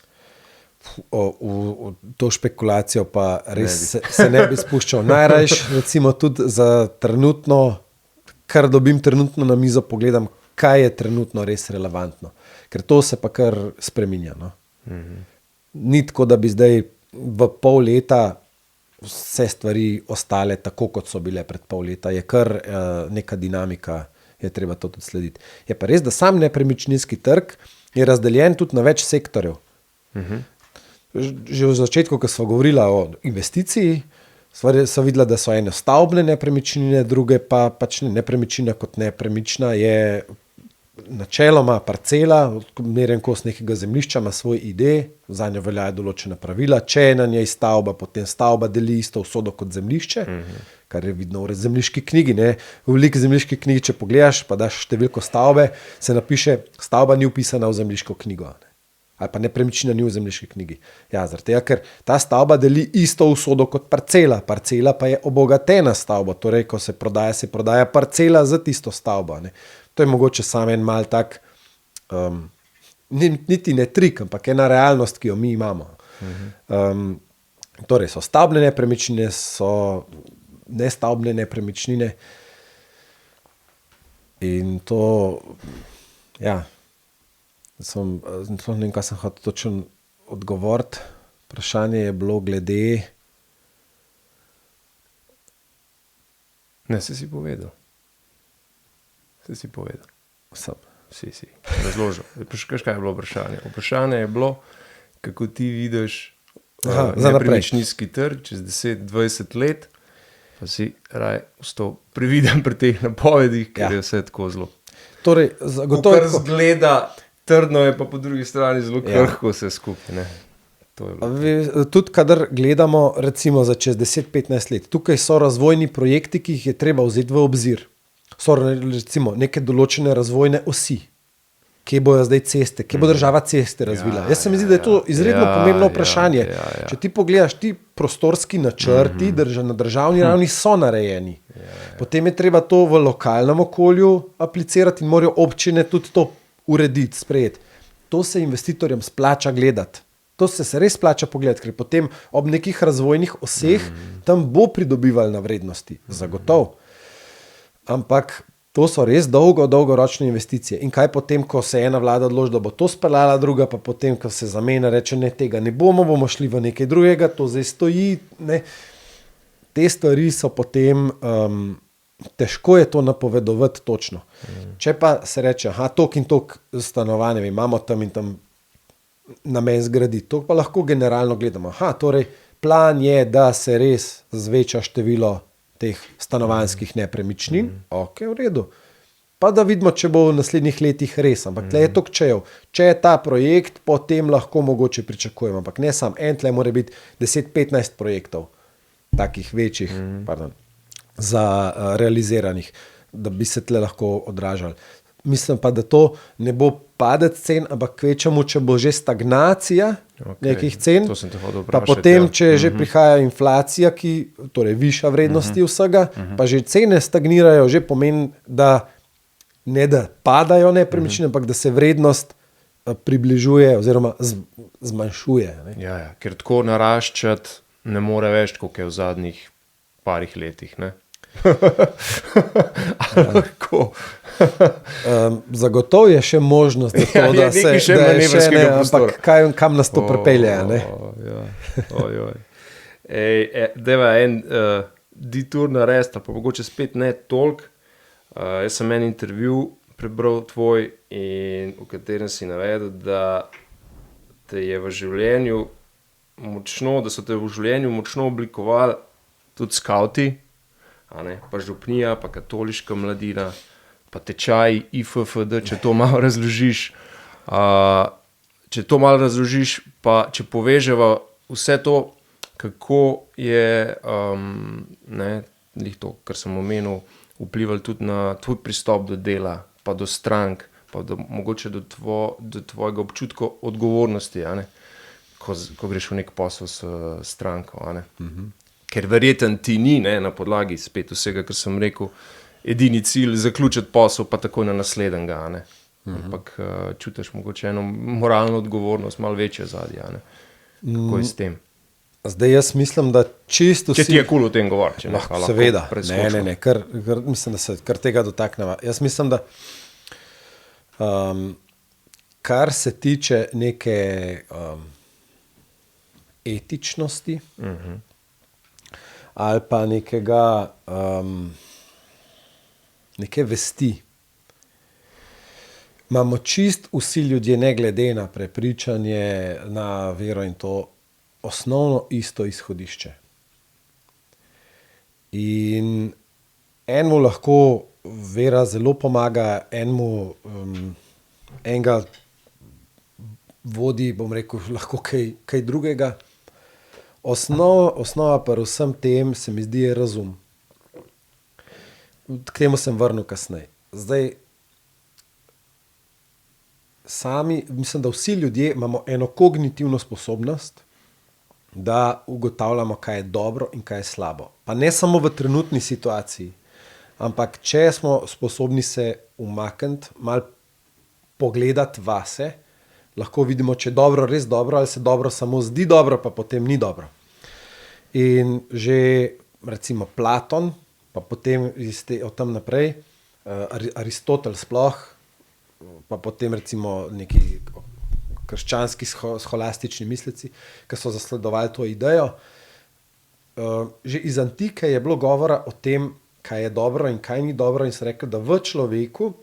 V to špekulacijo pa res se ne bi spuščal. Najrajš recimo tudi za trenutno, kar dobim trenutno na mizo, pogledam, kaj je trenutno res relevantno. Ker to se pa kar spreminja. No? Ni tako, da bi zdaj v pol leta vse stvari ostale tako, kot so bile pred pol leta. Je kar neka dinamika, je treba to tudi slediti. Je pa res, da sam nepremičninski trg je razdeljen tudi na več sektorjev. Že v začetku, ko smo govorili o investiciji, so videla, da so ene stavbne nepremičnine, druge pa pač nepremičnina kot nepremična je načeloma parcela, meren kos nekega zemljišča ima svoj ide, za njo veljajo določena pravila, če je na njej stavba, potem stavba deli isto usodo kot zemljišče, kar je vidno v zemljiški knjigi. Ne? V veliki zemljiški knjigi, če pogledaš, pa daš številko stavbe, se napiše, stavba ni vpisana v zemljiško knjigo. Ne? Ali pa nepremičnina ni v zemljiški knjigi. Ja, zaradi tega, ker ta stavba deli isto usodo kot parcela. Parcela pa je obogatena stavba, torej, ko se prodaja parcela za tisto stavbo. Ne. To je mogoče samo en mal tak, niti ne trik, ampak ena realnost, ki jo mi imamo. Torej, so stavbne nepremičnine, so nestavbne nepremičnine in to, ja, ne vem, kaj sem hotel točno odgovoriti. Vprašanje je bilo glede... Ne, si povedal. Si povedal. Sem. Si razložil. Kaj je bilo vprašanje? Vprašanje je bilo, kako ti vidiš nepremičninski trg čez 10-20 let, pa si raj ostal previden pri teh napovedih, ker je vse tako zelo. Torej, zagotovo... Kar zgleda... Trdno je pa po drugi strani zelo krhko vse skupaj. Tudi, kadar gledamo recimo za čez 10-15 let, tukaj so razvojni projekti, ki jih je treba vzeti v obzir. So recimo neke določene razvojne osi, kje bojo zdaj ceste, kje bo država ceste razvila. Jaz se mi zdi, da je to izredno pomembno vprašanje. Če ti pogledaš, ti prostorski načrti na državni ravni so narejeni. Potem je treba to v lokalnem okolju aplicirati in morajo občine tudi to urediti, sprejeti. To se investitorjem splača gledati. To se res splača pogledati, ker potem ob nekih razvojnih oseh tam bo pridobival na vrednosti. Zagotov. Ampak to so res dolgoročne investicije. In kaj potem, ko se ena vlada odloči, da bo to speljala, druga pa potem, ko se zamenja, reče, ne, tega ne bomo šli v nekaj drugega, to zdaj stoji. Ne. Te stvari so potem... težko je to napovedovati točno. Če pa se reče, tok in tok stanovanja imamo tam in tam namen zgraditi, to pa lahko generalno gledamo. Torej, plan je, da se res zveča število teh stanovanjskih nepremičnin. Ok, v redu. Pa da vidimo, če bo v naslednjih letih res. Ampak tle je to kčejev. Če je ta projekt, potem lahko mogoče pričakujemo. Ampak ne sam en, tle mora biti 10-15 projektov, takih večjih, za realiziranih, da bi se tle lahko odražali. Mislim pa, da to ne bo padec cen, ampak kvečemu, če bo že stagnacija nekih cen, pa potem, če že prihaja inflacija, ki, torej višja vrednosti vsega, pa že cene stagnirajo, že pomeni, da ne da padajo nepremičnine, ampak da se vrednost približuje oziroma zmanjšuje. Ne? Ja, ker tako naraščati ne more več, kot je v zadnjih parih letih, ne? Lahko. Zagotovo je še možnost, da, to, da se nekaj še manevrskega prostora. Ampak kam nas to pripelje? Deva en detour narediti, pa mogoče spet ne toliko. Jaz sem en intervju prebral tvoj, in v katerem si navedel, da te je v življenju močno, da so te v življenju močno oblikovali tudi skauti, pa župnija, pa katoliška mladina, pa tečaj IFFD, če to malo razložiš. Pa če poveževa vse to, kako je to, kar sem omenil, vplivalo tudi na tvoj pristop do dela, pa do strank, pa mogoče do tvojega občutka odgovornosti, ko greš v nek posel s stranko. Ker verjeten ti ni, na podlagi spet vsega, kar sem rekel, edini cilj zaključiti posel, pa takoj na naslednjega. Ampak čutiš mogoče eno moralno odgovornost, malo večje zadnje. Kako je s tem? Zdaj jaz mislim, da čisto vsi... Če ti je kul o tem govoriti. Seveda, ne, mislim, da se kar tega dotakneva. Jaz mislim, da kar se tiče neke etičnosti, ali pa neke vesti, imamo čist vsi ljudje, ne glede na prepričanje, na vero in to, osnovno isto izhodišče. In enemu lahko vera zelo pomaga, enega vodi, bom rekel, lahko kaj drugega. Osnova pa vsem tem se mi zdi je razum. K temu sem vrnil kasneje. Zdaj, mislim, da vsi ljudje imamo eno kognitivno sposobnost, da ugotavljamo, kaj je dobro in kaj je slabo. Pa ne samo v trenutni situaciji, ampak če smo sposobni se umakniti, malo pogledati vase, lahko vidimo, če je dobro res dobro, ali se dobro samo zdi dobro, pa potem ni dobro. In že recimo Platon, pa potem od tam naprej, Aristotel sploh, pa potem recimo neki krščanski scholastični mislici, ki so zasledovali to idejo. Že iz antike je bilo govora o tem, kaj je dobro in kaj ni dobro, in se rekel, da v človeku,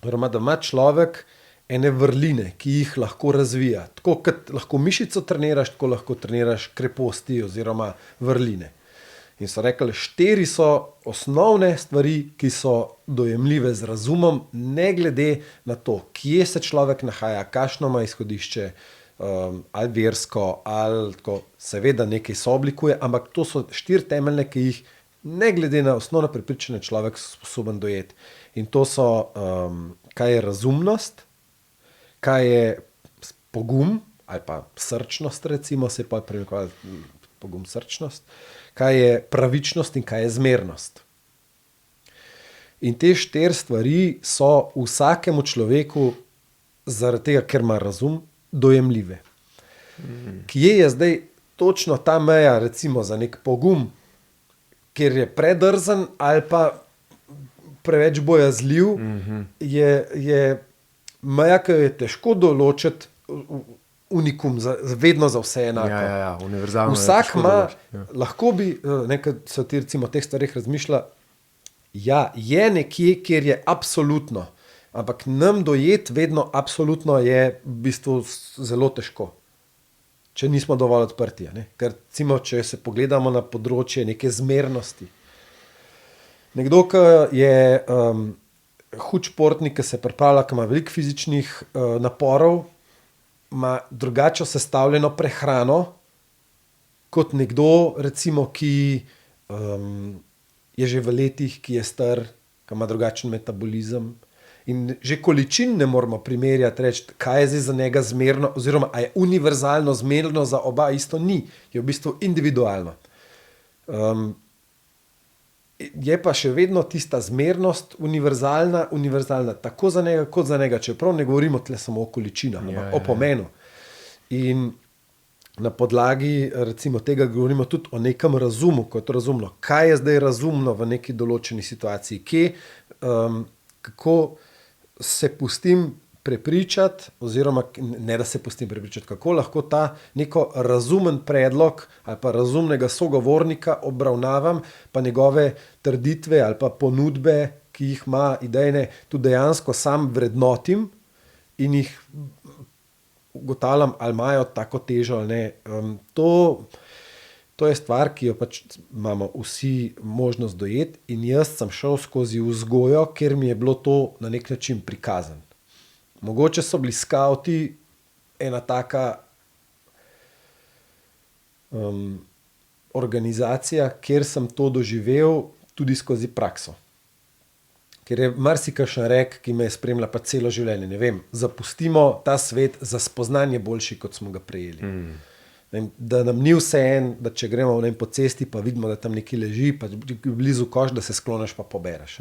oziroma da ima človek ene vrline, ki jih lahko razvija. Tako kot lahko mišico treniraš, tako lahko treniraš kreposti oziroma vrline. In so rekli, 4 so osnovne stvari, ki so dojemljive z razumom, ne glede na to, kje se človek nahaja, kakšno ima izhodišče, ali versko, ali tako, seveda nekaj sooblikuje, ampak to so 4 temeljne, ki jih ne glede na osnovno prepričanje človek sposoben dojeti. In to so, kaj je razumnost, kaj je pogum, ali pa srčnost, recimo, se pa premikali pogum, srčnost, kaj je pravičnost in kaj je zmernost. In te 4 stvari so vsakemu človeku, zaradi tega, ker ima razum, dojemljive. Kje je zdaj točno ta meja, recimo za nek pogum, kjer je predrzen ali pa preveč bojazljiv, je meja, ki jo je težko določiti, unikum, vedno za vse enako. Univerzalno. Vsak ima, lahko bi, nekaj se ti recimo o teh stvarih razmišlja, je nekje, kjer je absolutno, ampak nam dojeti vedno absolutno je v bistvu zelo težko, če nismo dovolj odprti. Ker recimo, če se pogledamo na področje neke zmernosti. Nekdo, ki je hud športnik, ki se pripravlja, ki ima veliko fizičnih naporov, ima drugače sestavljeno prehrano, kot nekdo, recimo, ki je že v letih, ki je star, ki ima drugačen metabolizem. In že količin ne moramo primerjati, reči, kaj je zdaj za njega zmerno, oziroma a je univerzalno zmerno za oba, isto ni. Je v bistvu individualno. Je pa še vedno tista zmernost univerzalna tako za njega, kot za njega, čeprav ne govorimo tle samo o količinah, o pomenu. In na podlagi recimo tega govorimo tudi o nekem razumu kot razumno. Kaj je zdaj razumno v neki določeni situaciji? Kako se pustim prepričati, oziroma ne da se pustim prepričati, kako lahko ta neko razumen predlog ali pa razumnega sogovornika obravnavam, pa njegove trditve ali pa ponudbe, ki jih ima idejne, tudi dejansko sam vrednotim in jih ugotavljam, ali imajo tako težo ali ne. To je stvar, ki jo pač imamo vsi možnost dojeti, in jaz sem šel skozi vzgojo, ker mi je bilo to na nek način prikazano. Mogoče so bili skavti ena taka organizacija, kjer sem to doživel tudi skozi prakso. Ker je marsikakšen rek, ki me je spremljal pa celo življenje. Ne vem, zapustimo ta svet za spoznanje boljši, kot smo ga prejeli. Da nam ni vseeno, da če gremo po cesti, pa vidimo, da tam nekaj leži, pa blizu koš, da se skloniš pa pobereš.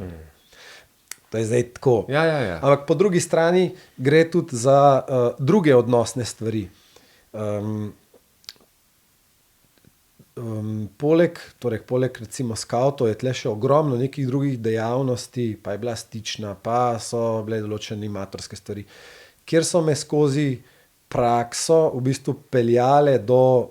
To je zdaj tako. Ja. Ampak po drugi strani gre tudi za druge odnosne stvari. Poleg recimo skavtov je tle še ogromno nekih drugih dejavnosti, pa je bila stična, pa so bile določene animatorske stvari, kjer so me skozi prakso v bistvu peljale do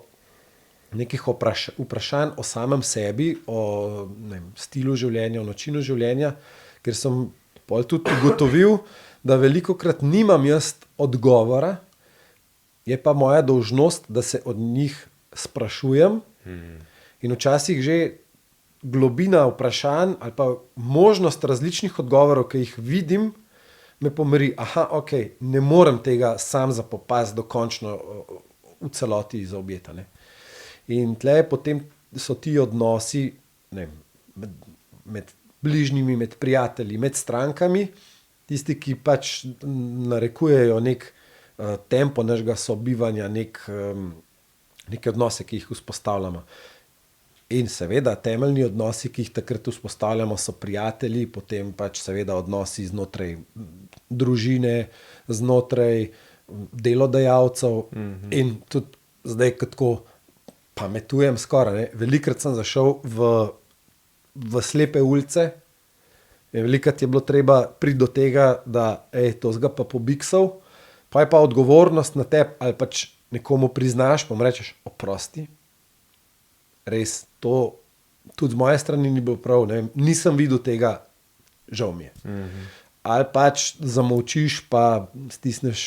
nekih vprašanj o samem sebi, o stilu življenja, o načinu življenja, ker sem pol tudi ugotovil, da velikokrat nimam jaz odgovora, je pa moja dolžnost, da se od njih sprašujem. In včasih že globina vprašanj ali pa možnost različnih odgovorov, ki jih vidim, me pomiri, ne morem tega sam zapopasti dokončno v celoti zaobjeta. In tle potem so ti odnosi med bližnjimi, med prijatelji, med strankami, tisti, ki pač narekujejo nek tempo našega sobivanja, neke odnose, ki jih vzpostavljamo. In seveda temeljni odnosi, ki jih takrat vzpostavljamo, so prijatelji, potem pač seveda odnosi znotraj družine, znotraj delodajalcev. In tudi zdaj, ko tako pametujem skoraj, velikokrat sem zašel v slepe ulice, velikokrat je bilo treba priti do tega, da to zga pa pobiksal, pa je pa odgovornost na tebi, ali pač nekomu priznaš, pa mu rečeš, oprosti, res, to tudi z moje strani ni bilo prav, nisem videl tega, žal mi je. Ali pač zamolčiš, pa stisneš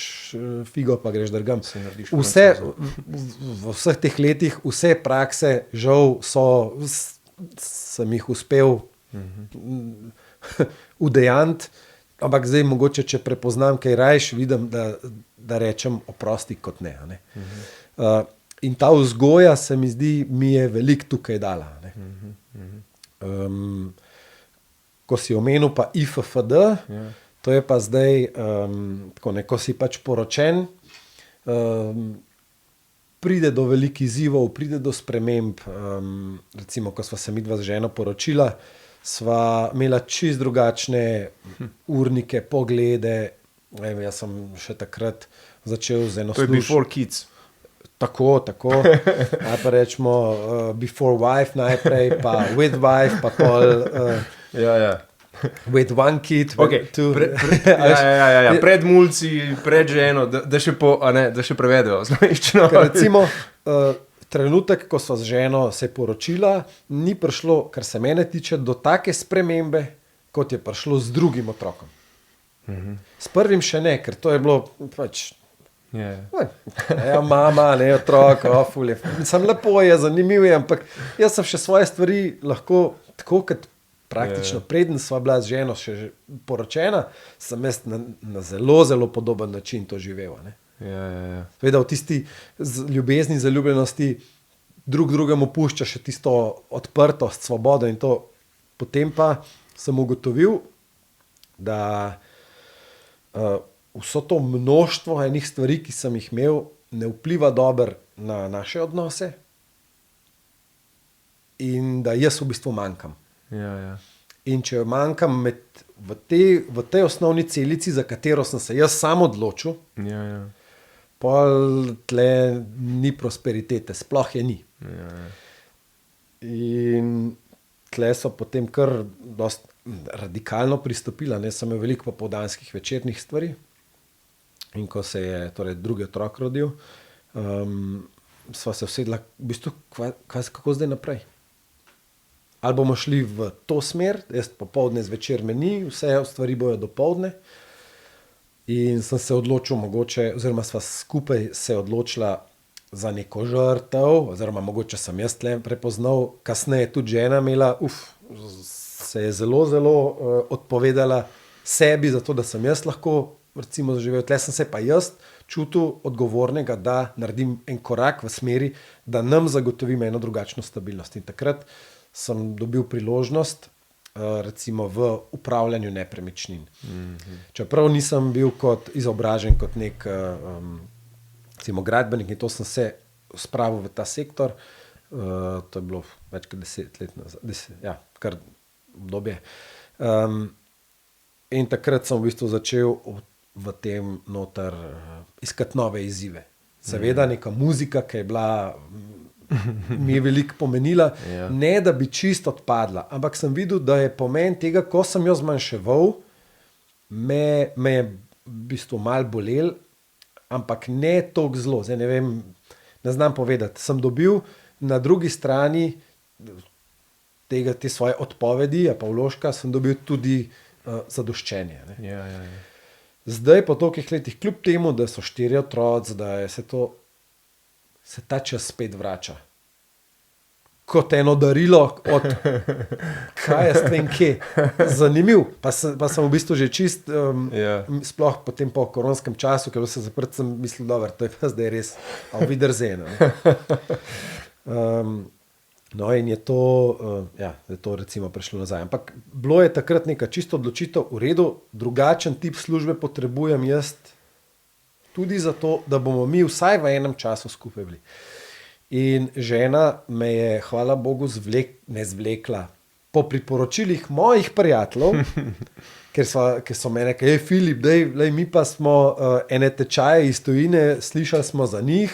figo, pa greš drugam. Vse, v vseh teh letih, vse prakse, žal sem jih uspel udejaniti, ampak zdaj mogoče, če prepoznam kaj rajš, vidim, da rečem oprosti kot ne. In ta vzgoja, se mi zdi, mi je veliko tukaj dala. Ko si omenil pa IFFD, to je pa zdaj, ko si pač poročen, pride do velikih izzivov, pride do sprememb. Recimo, ko sva se midva z ženo poročila, sva imela čisto drugačne urnike, poglede. Jaz sem še takrat začel z eno službo. To je before kids. Tako. Ali pa rečemo before wife najprej, pa with wife, pa pol with one kid. Pred mulci, pred ženo, da še prevedejo slovenščino. Recimo, trenutek, ko so z ženo se poročila, ni prišlo, kar se mene tiče, do take spremembe, kot je prišlo z drugim otrokom. S prvim še ne, ker to je bilo pač mama, ne otrok, mislim, lepo je, zanimivo je, ampak jaz sem še svoje stvari lahko, tako kot praktično preden sva bila z ženo še poročena, sem jaz na zelo, zelo podoben način to živel. Seveda v tisti ljubezni, zaljubljenosti drug drugemu pušča še tisto odprtost, svobodo in to. Potem pa sem ugotovil, da vso to množstvo enih stvari, ki sem jih imel, ne vpliva dobro na naše odnose in da jaz v bistvu manjkam. In če manjkam v tej osnovni celici, za katero sem se jaz sam odločil, pol tle ni prosperitete, sploh je ni. Ja. In tle so potem kar dost radikalno pristopila, ne, sem imel veliko popoldanskih večernih stvari. In ko se je torej drugi otrok rodil, sva se usedla, v bistvu, kako zdaj naprej. Ali bomo šli v to smer, jaz popoldne zvečer me ni, vse stvari bojo dopoldne. In sem se odločil mogoče, oziroma sva skupaj se odločila za neko žrtev, oziroma mogoče sem jaz tle prepoznal, kasneje tudi žena imela, se je zelo, zelo odpovedala sebi, zato da sem jaz lahko recimo zaživel. Tle sem se pa jaz čutil odgovornega, da naredim en korak v smeri, da nam zagotovim eno drugačno stabilnost. In takrat sem dobil priložnost recimo v upravljanju nepremičnin. Čeprav nisem bil izobražen kot nek recimo gradbenik, in to sem se spravil v ta sektor, to je bilo več kot 10 let nazaj, kar obdobje. In takrat sem v bistvu začel v tem noter iskati nove izzive. Seveda neka muzika, ki je bila, mi je veliko pomenila, ne da bi čisto odpadla, ampak sem videl, da je pomen tega, ko sem jo zmanjševal, me je v bistvu malo bolel, ampak ne toliko zelo. Zdaj ne vem, ne znam povedati. Sem dobil na drugi strani te svoje odpovedi, pa vložka, sem dobil tudi zadoščenje. Ne. Ja. Zdaj, po tolikih letih, kljub temu, da so 4 otroci, da je se ta čas spet vrača. Kot eno darilo od kaj jaz vem kje. Zanimiv. Pa sem v bistvu že čist, sploh potem po koronskem času, ker se zaprt, sem mislil, dobro, to je pa zdaj res auf Wiedersehen. No in je to recimo prišlo nazaj. Ampak bilo je takrat neka čisto odločitev, v redu, drugačen tip službe potrebujem jaz tudi zato, da bomo mi vsaj v enem času skupaj bili. In žena me je, hvala Bogu, ne zvlekla po priporočilih mojih prijateljev, ker so me rekli, Filip, mi pa smo ene tečaje iz tujine, slišali smo za njih,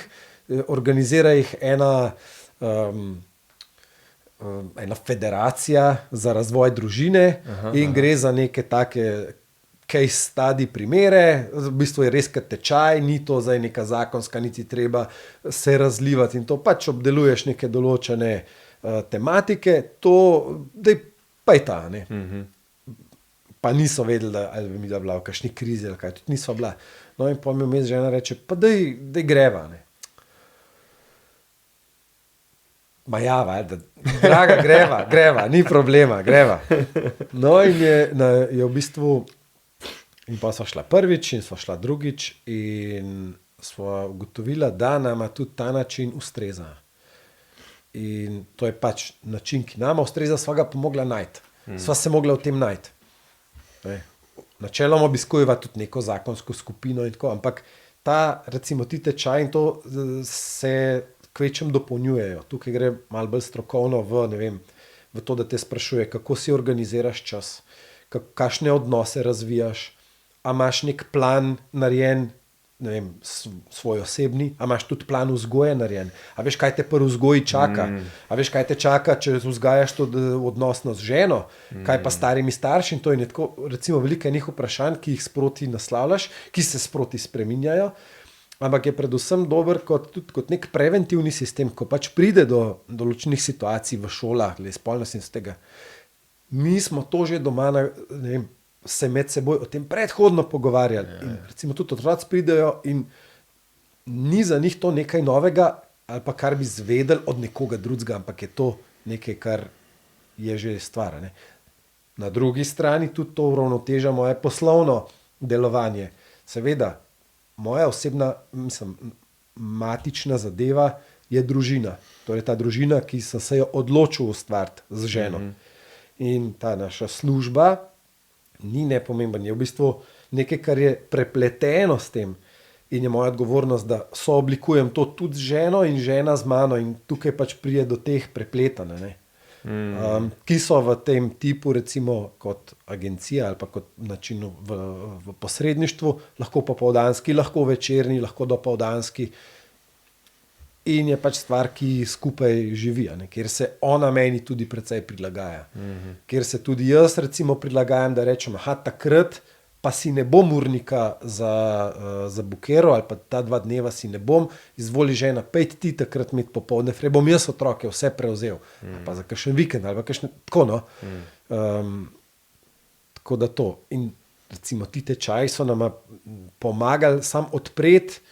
organizira jih ena federacija za razvoj družine in gre za neke take case study primere, v bistvu je res tečaj, ni to zdaj neka zakonska, niti treba se razlivati in to pač obdeluješ neke določene tematike, to pa je ta, ne. Pa niso vedeli, ali bi mi da bila v kakšni krizi ali kaj, tudi niso bila. No in potem mi vmes žena reče, pa daj greva, ne. Ma ja, valjda, draga, greva, ni problema, greva. No in je v bistvu, in pa sva šla prvič in sva šla drugič in sva ugotovila, da nama tudi ta način ustreza. In to je pač način, ki nama ustreza, sva ga pa mogla najti. Sva se mogla v tem najti. Načeloma obiskujeva tudi neko zakonsko skupino in tako, ampak recimo ti tečaj in to se kvečem dopolnjujejo. Tukaj gre malo bolj strokovno v to, da te sprašuje, kako si organiziraš čas, kakšne odnose razvijaš, a imaš nek plan narejen, svoj osebni, a imaš tudi plan vzgoje narejen, a veš, kaj te pri vzgoji čaka, a veš, kaj te čaka, če vzgajaš to odnosno z ženo, kaj pa starimi starši, in to je tako, recimo, veliko enih vprašanj, ki jih sproti naslavljaš, ki se sproti spreminjajo, ampak je predvsem dober kot nek preventivni sistem, ko pač pride do določenih situacij v šolah, spolnosti in z tega. Mi smo to že doma, se med seboj o tem predhodno pogovarjali. In recimo tudi otroci pridejo in ni za njih to nekaj novega, ali pa kar bi zvedeli od nekoga drugega, ampak je to nekaj, kar je že stvar. Ne? Na drugi strani tudi to uravnoteža moje poslovno delovanje. Seveda, moja osebna, matična zadeva je družina. Torej ta družina, ki sem se jo odločil ustvariti z ženo. In ta naša služba ni nepomemben, je v bistvu nekaj, kar je prepleteno s tem. In je moja odgovornost, da sooblikujem to tudi z ženo in žena z mano in tukaj pač prije do teh prepletanj. ki so v tem tipu, recimo kot agencija ali pa kot načinu v posredništvu, lahko popoldanski, lahko večerni, lahko dopoldanski. In je pač stvar, ki skupaj živi, kjer se ona meni tudi precej prilagaja. Kjer se tudi jaz recimo prilagajam, da rečem, takrat pa si ne bom urnika za bukero ali pa ta 2 dneva si ne bom, izvoli žena, pejt ti takrat imeti popoldne, frej bom jaz otroke vse prevzel. Pa za kakšen vikend ali pa kakšen, tako no. Tako da to. In recimo ti tečaji so nama pomagali sam odpreti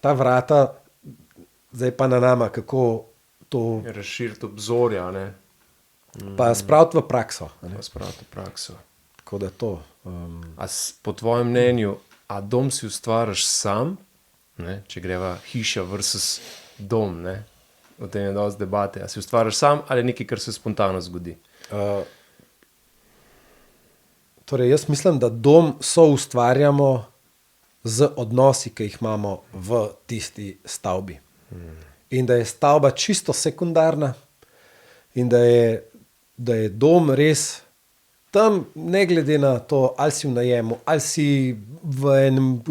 ta vrata, zdaj pa na nama, kako to razširiti obzorja, ne? Pa spraviti v prakso. Spraviti v prakso. Tako da to. Po tvojem mnenju, a dom si ustvariš sam, ne? Če greva hiša versus dom, ne? O tem je dosti debate. A si ustvariš sam ali nekaj, kar se spontano zgodi? Torej, jaz mislim, da dom soustvarjamo z odnosi, ki jih imamo v tisti stavbi. In da je stavba čisto sekundarna in da je dom res tam, ne glede na to, ali si v najemu, ali si v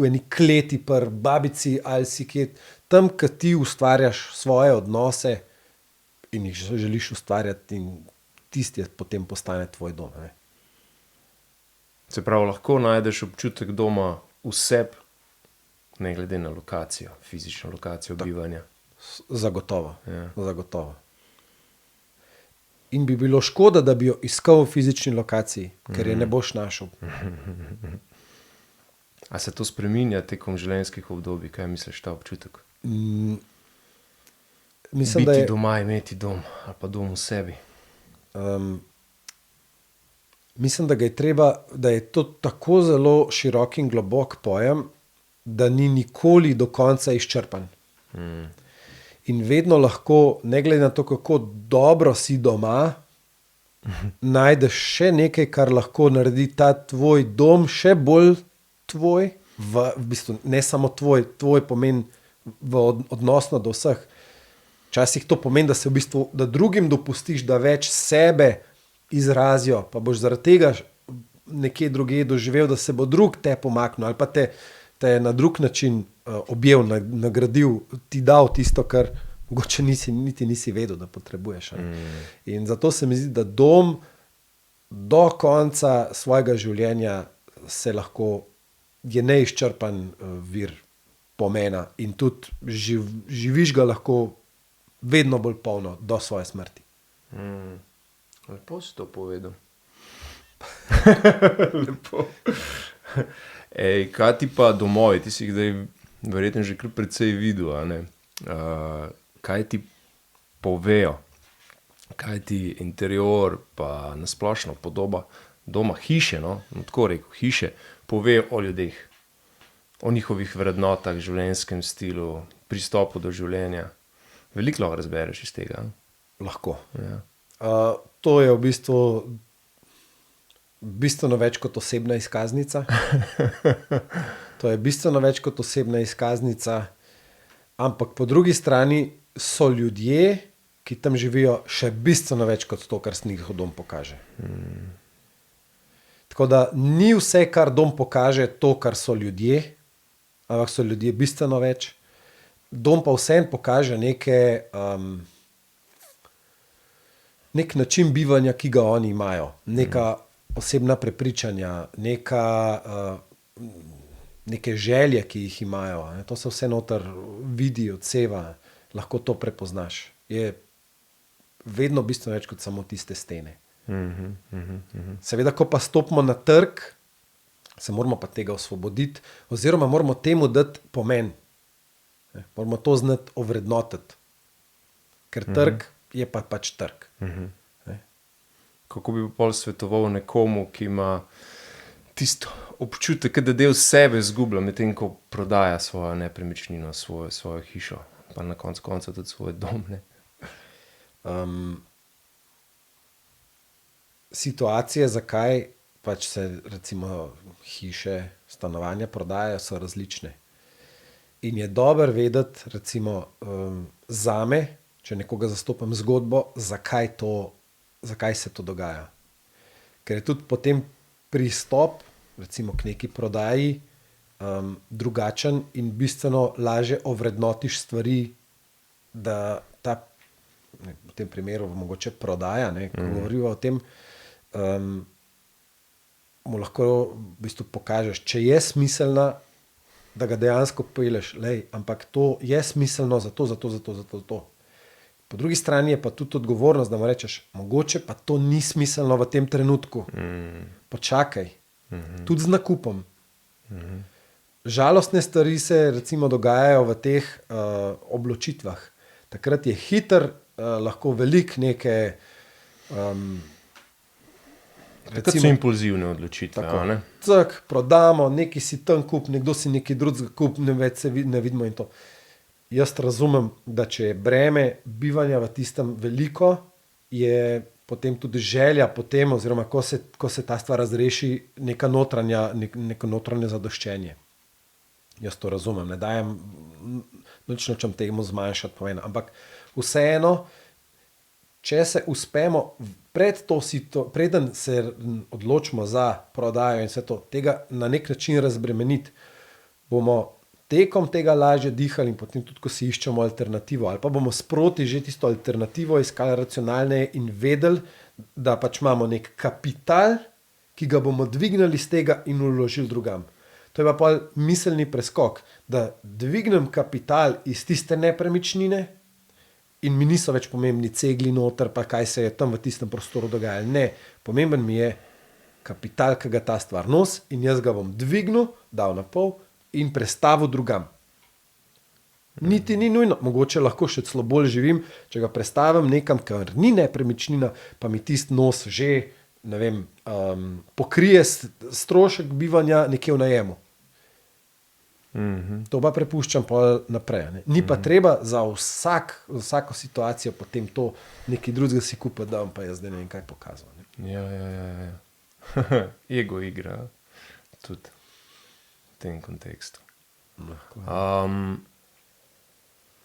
eni kleti pri babici, ali si kje, tam, ki ti ustvarjaš svoje odnose in jih želiš ustvarjati, in tisti potem postane tvoj dom. Ne? Se pravi, lahko najdeš občutek doma vseb, ne glede na lokacijo, fizično lokacijo bivanja. Zagotovo. Ja. Zagotovo. In bi bilo škoda, da bi jo iskal v fizični lokaciji, ker je ne boš našel. A se to spreminja tekom življenjskih obdobij? Kaj misliš, ta občutek? Mislim, biti doma, imeti dom, ali pa dom v sebi? Mislim, da ga je treba, da je to tako zelo širok in globok pojem, da ni nikoli do konca izčrpan. In vedno lahko, ne glede na to, kako dobro si doma, najdeš še nekaj, kar lahko naredi ta tvoj dom še bolj tvoj, v bistvu ne samo tvoj pomeni odnosno do vseh. Včasih to pomeni, da se v bistvu, da drugim dopustiš, da več sebe izrazijo, pa boš zaradi tega nekje drugje doživel, da se bo drug te pomaknil ali pa te na drug način objel, nagradil, ti dal tisto, kar mogoče niti nisi vedel, da potrebuješ. In zato se mi zdi, da dom do konca svojega življenja se lahko, je neizčrpan vir pomena in tudi živiš ga lahko vedno bolj polno do svoje smrti. Lepo si to povedal. Lepo. Kaj ti pa domovi? Ti si jih zdaj verjetno že kar precej videl, a ne? Kaj ti povejo? Kaj ti interior pa nasplošno podoba doma, hiše, no? Tako rekel, hiše, povejo o ljudeh, o njihovih vrednotah, življenjskem stilu, pristopu do življenja. Veliko lahko razbereš iz tega. Lahko. Ja. To je v bistvu bistveno več kot osebna izkaznica. To je bistveno več kot osebna izkaznica, ampak po drugi strani so ljudje, ki tam živijo, še bistveno več kot to, kar njihov dom pokaže. Tako da ni vse, kar dom pokaže, to, kar so ljudje, ampak so ljudje bistveno več. Dom pa vseeno pokaže nek način bivanja, ki ga oni imajo. Neka osebna prepričanja, neke želje, ki jih imajo. To se vse noter vidi, odseva, lahko to prepoznaš. Je vedno bistveno več kot samo tiste stene. Seveda, ko pa stopimo na trg, se moramo pa tega osvoboditi, oziroma moramo temu dati pomen. Moramo to znati ovrednotiti. Ker trg je pa pač trg. Kako bi pol svetoval nekomu, ki ima tisto občutek, da del sebe izgublja, medtem ko prodaja svojo nepremičnino, svojo hišo, pa na koncu konca tudi svoj dom, ne? Situacije, zakaj pač se recimo hiše, stanovanja prodajajo, so različne. In je dobro vedeti, recimo zame, če nekoga zastopam zgodbo, zakaj se to dogaja. Ker je tudi potem pristop, recimo k neki prodaji, drugačen in bistveno lažje ovrednotiš stvari, da ta, v tem primeru mogoče prodaja, ko govorijo o tem, mu lahko v bistvu pokažeš, če je smiselna, da ga dejansko peleš, ampak to je smiselno zato. Po drugi strani je pa tudi odgovornost, da mu rečeš, mogoče pa to ni smiselno v tem trenutku. Počakaj. Tudi z nakupom. Žalostne stvari se recimo dogajajo v teh odločitvah. Takrat je hiter, lahko velik neke... Takrat so impulzivne odločitve. Cak, prodamo, neki si tam kup, nekdo si neki drugega kup, ne več se ne vidimo in to. Jaz razumem, da če je breme bivanja v tistem veliko, je potem tudi želja potem, oziroma ko se ta stvar razreši, neko notranje zadoščenje. Jaz to razumem, ne dajem nočem temu zmanjšati pomena, ampak vseeno, če se uspemo preden se odločimo za prodajo in vse to, tega na nek način razbremeniti, bomo tekom tega lažje dihali in potem tudi, ko si iščemo alternativo, ali pa bomo sproti že tisto alternativo iskali racionalneje in vedeli, da pač imamo nek kapital, ki ga bomo dvignili iz tega in vložili drugam. To je pa pol miselni preskok, da dvignem kapital iz tiste nepremičnine in mi niso več pomembni cegli noter, pa kaj se je tam v tistem prostoru dogajalo. Ne, pomemben mi je kapital, ki ga ta stvar nosi in jaz ga bom dvignil, dal na pol in prestavil drugam. Niti ni nujno, mogoče lahko še celo bolj živim, če ga prestavim nekam, kar ni nepremičnina, pa mi tisti nos že, ne vem, pokrije strošek bivanja nekje v najemu. To pa prepuščam naprej. Ne? Ni pa treba za vsako situacijo potem to nekaj drugega si kupiti, da vam pa jaz zdaj ne vem kaj pokazal. Ne? Ja. Ego igra tudi v tem kontekstu.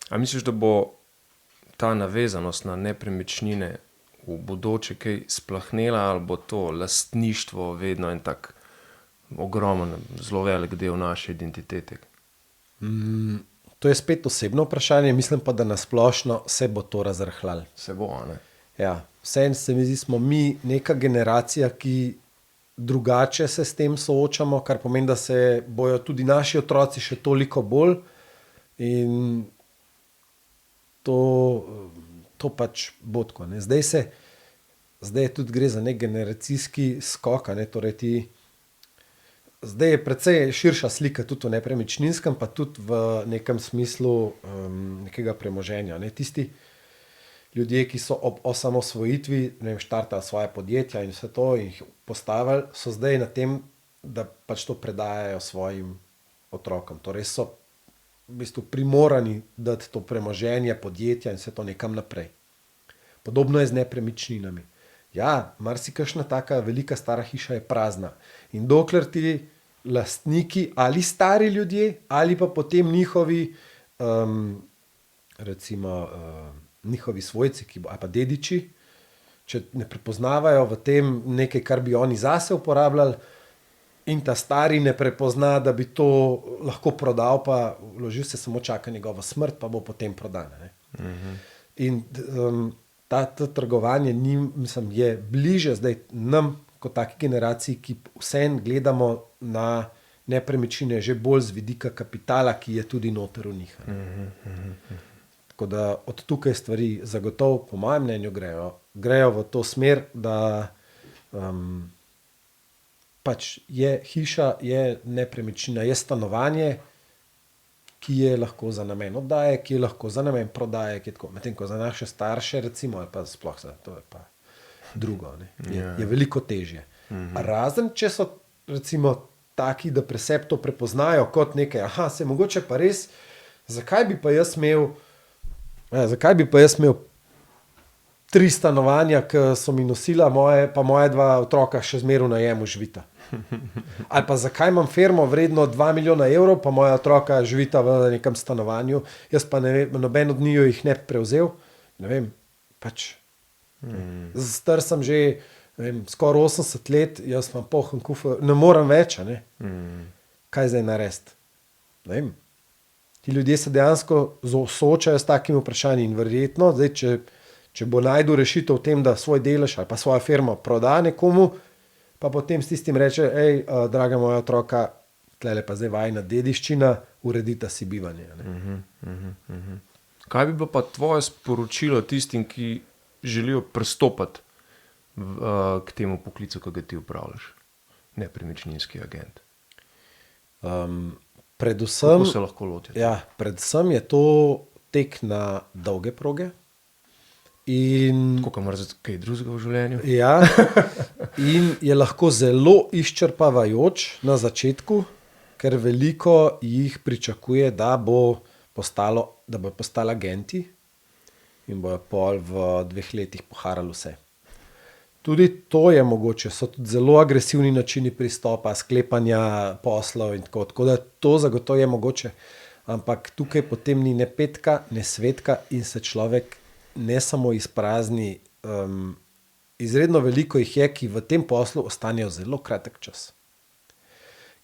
A misliš, da bo ta navezanost na nepremičnine v bodoče kaj splahnela, ali bo to lastništvo vedno en tak ogromen, zelo velik del naše identitete? To je spet osebno vprašanje, mislim pa, da nasplošno se bo to razrahljalo. Se bo, ne? Ja, vseeno se mi zdi, smo mi neka generacija, ki drugače se s tem soočamo, kar pomeni, da se bojo tudi naši otroci še toliko bolj in to pač bo tako. Ne? Zdaj tudi gre za nek generacijski skok, ne? Torej zdaj je precej širša slika tudi v nepremičninskem, pa tudi v nekem smislu nekega premoženja. Ne? Tisti ljudje, ki so ob osamosvojitvi, ne vem, štartali svoje podjetja in vse to in jih postavili, so zdaj na tem, da pač to predajajo svojim otrokom. Torej so v bistvu primorani dati to premoženje, podjetja in vse to nekam naprej. Podobno je z nepremičninami. Ja, marsikakšna taka velika stara hiša je prazna. In dokler ti lastniki ali stari ljudje ali pa potem njihovi njihovi svojci ali pa dediči, če ne prepoznavajo v tem nekaj, kar bi oni zase uporabljali, in ta stari ne prepozna, da bi to lahko prodal, pa vložil se samo čaka njegovo smrt, pa bo potem prodana. In ta trgovanje mislim, je bliže zdaj nam, kot taki generaciji, ki vseeno gledamo na nepremičnine že bolj z vidika kapitala, ki je tudi noter v njih. Tako da od tukaj stvari zagotovo, po mojem mnenju, grejo v to smer, da pač je hiša, je nepremičnina, je stanovanje, ki je lahko za namen oddaje, ki je lahko za namen prodaje, medtem ko za naše starše, recimo, ali pa sploh to je pa drugo, ne? Je veliko težje. Razen, če so recimo taki, da pri sebi to prepoznajo kot nekaj, se mogoče pa res, zakaj bi pa jaz imel 3 stanovanja, ki so mi nosila, pa moje 2 otroka še zmeraj v najemu živita. Ali pa zakaj imam firmo vredno 2 milijona evrov, pa moja otroka živita v nekem stanovanju, jaz pa ne vem, noben od njiju jih ne bi prevzel ne vem, pač. Star sem že, ne vem, skoraj 80 let, jaz imam poln kufer, ne morem več, ne. Kaj zdaj narediti? Ne vem. Ti ljudje se dejansko soočajo s takimi vprašanji in verjetno, zdaj, če bo najdu rešitev v tem, da svoj delež ali pa svojo firmo proda nekomu, pa potem s tistim reče, draga moja otroka, tlele pa zdaj vajna dediščina, uredita si bivanje. Kaj bi bilo pa tvoje sporočilo tistim, ki želijo pristopiti k temu poklicu, ki ga ti upravljaš? Nepremičninski agent. Predvsem, Kako se lahko lotite? ja, predvsem je to tek na dolge proge. In, Koliko imaš kaj drugega v življenju? ja, in je lahko zelo izčrpavajoč na začetku, ker veliko jih pričakuje, da bo postali agenti in bojo pol v 2 letih poharali vse. Tudi to je mogoče, so tudi zelo agresivni načini pristopa, sklepanja poslov in tako da to zagotovo je mogoče, ampak tukaj potem ni ne petka, ne svetka in se človek ne samo izprazni, izredno veliko jih je, ki v tem poslu ostanejo zelo kratek čas.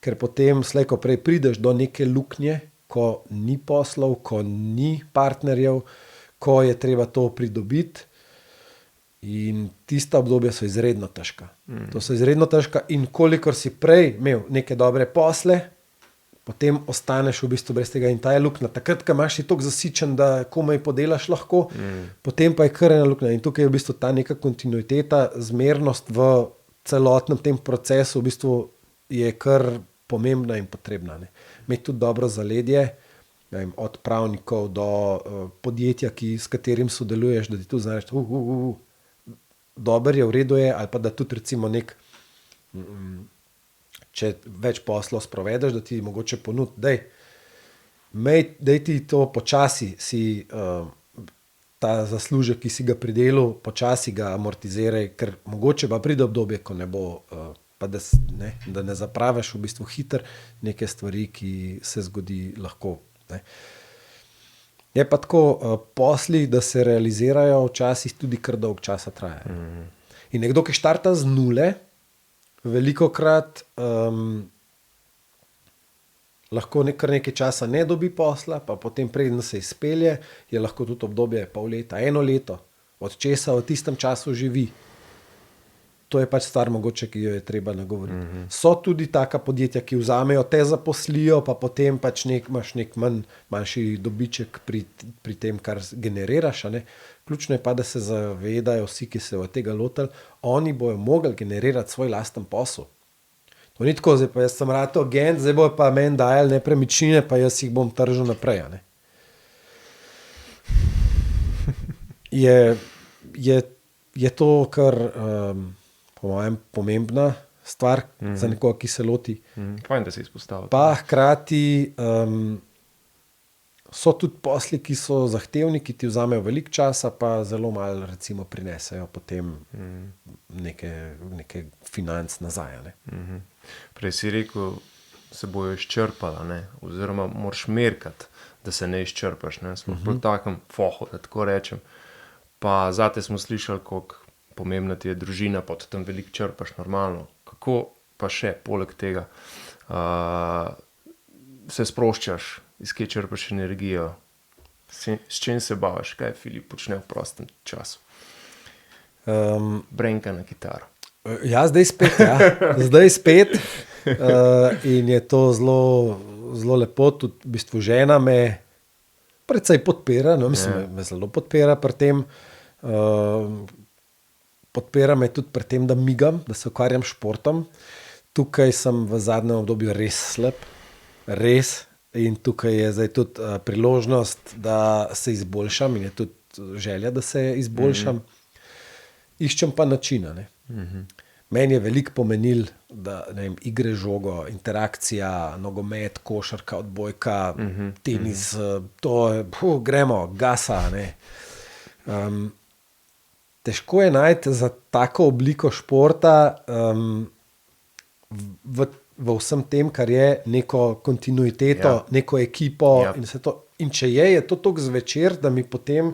Ker potem slej ko prej prideš do neke luknje, ko ni poslov, ko ni partnerjev, ko je treba to pridobiti. In tista obdobja so izredno težka. To so izredno težka in kolikor si prej imel neke dobre posle, potem ostaneš v bistvu brez tega in ta je luknja. Takrat, ko imaš si toliko zasičen, da komaj podelaš lahko, potem pa je kar ena luknja. In tukaj je v bistvu ta neka kontinuiteta, zmernost v celotnem tem procesu v bistvu je kar pomembna in potrebna. Ne. Imeti tudi dobro zaledje, ne vem, od pravnikov do podjetja, s katerim sodeluješ, da ti tu znaš, dober je, v redu je, ali pa da tudi recimo če več poslov sprovedeš, da ti mogoče ponudi, daj ti to počasi, si ta zaslužek, ki si ga pridelal, počasi ga amortiziraj, ker mogoče pa pride obdobje, ko ne bo, pa da ne zapraviš v bistvu hitro neke stvari, ki se zgodi lahko. Ne. Je pa tako, posli, da se realizirajo, včasih tudi kar dolgo časa trajajo. In nekdo, ki štarta z nule, velikokrat lahko kar nekaj časa ne dobi posla, pa potem preden se izpelje, je lahko tudi obdobje pol leta, 1 leto, od česa v tistem času živi. To je pač stvar mogoče, ki jo je treba nagovoriti. So tudi taka podjetja, ki vzamejo, te zaposlijo, pa potem pač imaš nek manjši dobiček pri tem, kar generiraš. Ne? Ključno je pa, da se zavedajo vsi, ki se od tega lotili, oni bojo mogli generirati svoj lasten posel. To ni tako, zdaj pa jaz sem rad agent, zdaj bojo pa meni dajali nepremičnine, pa jaz jih bom tržil naprej. Ne? Je to kar po mojem pomembna stvar za nekoga, ki se loti. Fajn, da se izpostavlja. Pa hkrati so tudi posli, ki so zahtevni, ki ti vzamejo veliko časa, pa zelo malo recimo prinesejo potem neke financ nazaj. Ne? Prej si rekel, se bojo izčrpala, ne? Oziroma moraš merkati, da se ne izčrpaš. Ne? Smo v takem fohu, da tako rečem. Pa zate smo slišali, koliko pomembna ti je družina, pa tam veliko črpaš normalno. Kako pa še poleg tega se sproščaš, iz kje črpaš energijo, s čim se baviš, kaj Filip počne v prostem času? Brenka na kitaro. Ja, zdaj spet. In je to zelo, zelo lepo, tudi v bistvu žena me precej podpira, no, mislim, me zelo podpira pri tem. Podpira me tudi pri tem, da migam, da se ukvarjam s športom. Tukaj sem v zadnjem obdobju res slab, res. In tukaj je zdaj tudi priložnost, da se izboljšam in je tudi želja, da se izboljšam. Iščem pa načina. Ne. Meni je veliko pomenil, da ne vem, igre žogo, interakcija, nogomet, košarka, odbojka, tenis, to je, gremo, gasa. Ne. Težko je najti za tako obliko športa v vsem tem, kar je neko kontinuiteto, neko ekipo in vse to. In če je to toliko zvečer, da mi potem,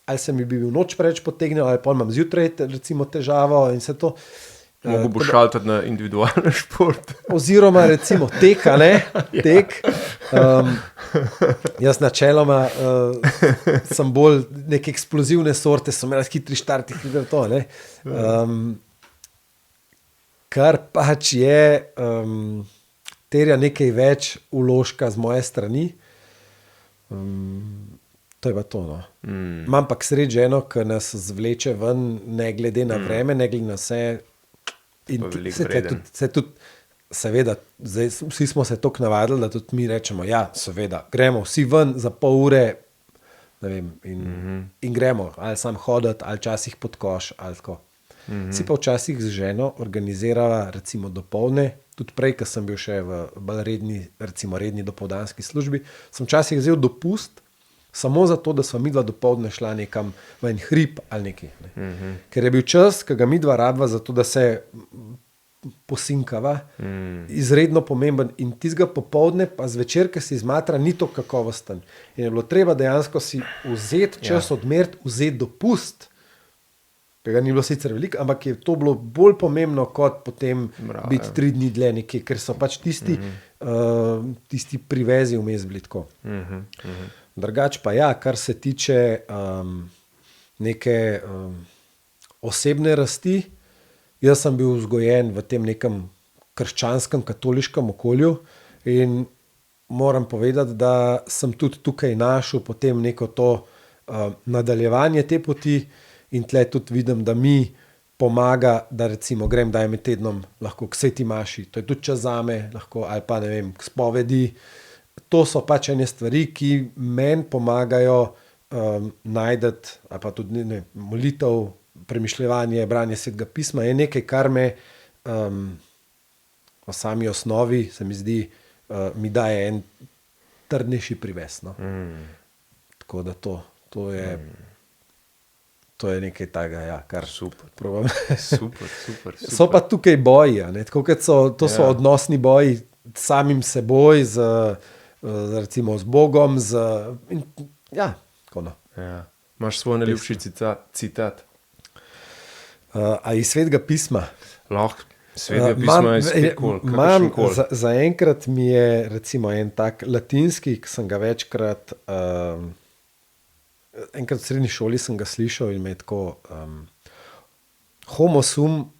ali se mi bi bil noč preveč potegnil, ali pa imam zjutraj recimo težavo in vse to. Mogo bo šaltati na individualni šport. Oziroma recimo tek, a ne? Tek. Jaz načeloma sem bolj neke eksplozivne sorte, sem imel hitri štarti, to, ne? Kar pač je, terja nekaj več vložka z moje strani. To je pa to, no. Imam pa k sreči ženo, ki nas zvleče ven, ne glede na vreme, ne glede na vse. In se tudi, seveda, zdaj, vsi smo se toliko navadili, da tudi mi rečemo, ja, seveda, gremo vsi ven za pol ure, ne vem, in gremo, ali sam hoditi, ali časih pod koš, ali tako. Si pa včasih z ženo organizirala, recimo dopoldne, tudi prej, ko sem bil še v bolj redni dopoldanski službi, sem včasih vzel dopust, samo zato, da sva midva dopoldne šla nekam v en hrib ali nekaj. Ne. Ker je bil čas, ki ga midva rabva zato, da se posinkava, izredno pomemben in tistega popoldne, pa zvečer, ki si izmatra, ni to kakovosten. In je bilo treba dejansko si vzeti čas, odmeriti, vzeti dopust, ki ga ni bilo sicer veliko, ampak je to bilo bolj pomembno, kot potem biti 3 dni dlje nekje, ker so pač tisti privezi vmes bili tako. Drugač pa ja, kar se tiče neke osebne rasti, jaz sem bil vzgojen v tem nekem krščanskem, katoliškem okolju in moram povedati, da sem tudi tukaj našel potem neko to nadaljevanje te poti in tle tudi vidim, da mi pomaga, da recimo grem kdaj med tednom lahko k sveti maši, to je tudi čas zame, lahko, ali pa ne vem, k spovedi. To so pač ene stvari, ki meni pomagajo najdeti, ali pa tudi molitev, premišljevanje, branje svetega pisma, je nekaj, kar me v sami osnovi, se mi zdi, mi daje en trdnejši privez. No? Tako da to je nekaj takega, ja, kar Super. probam. Super. So pa tukaj boji, ne? Tako kot to so odnosni boji s samim seboj, recimo z Bogom, ja, tako no. Ja. Imaš svoj najljubši citat? A iz svetega pisma? Lahko, svetega pisma je spet zaenkrat mi je recimo en tak latinski, ki sem ga večkrat, enkrat v srednji šoli sem ga slišal in me je tako homo sum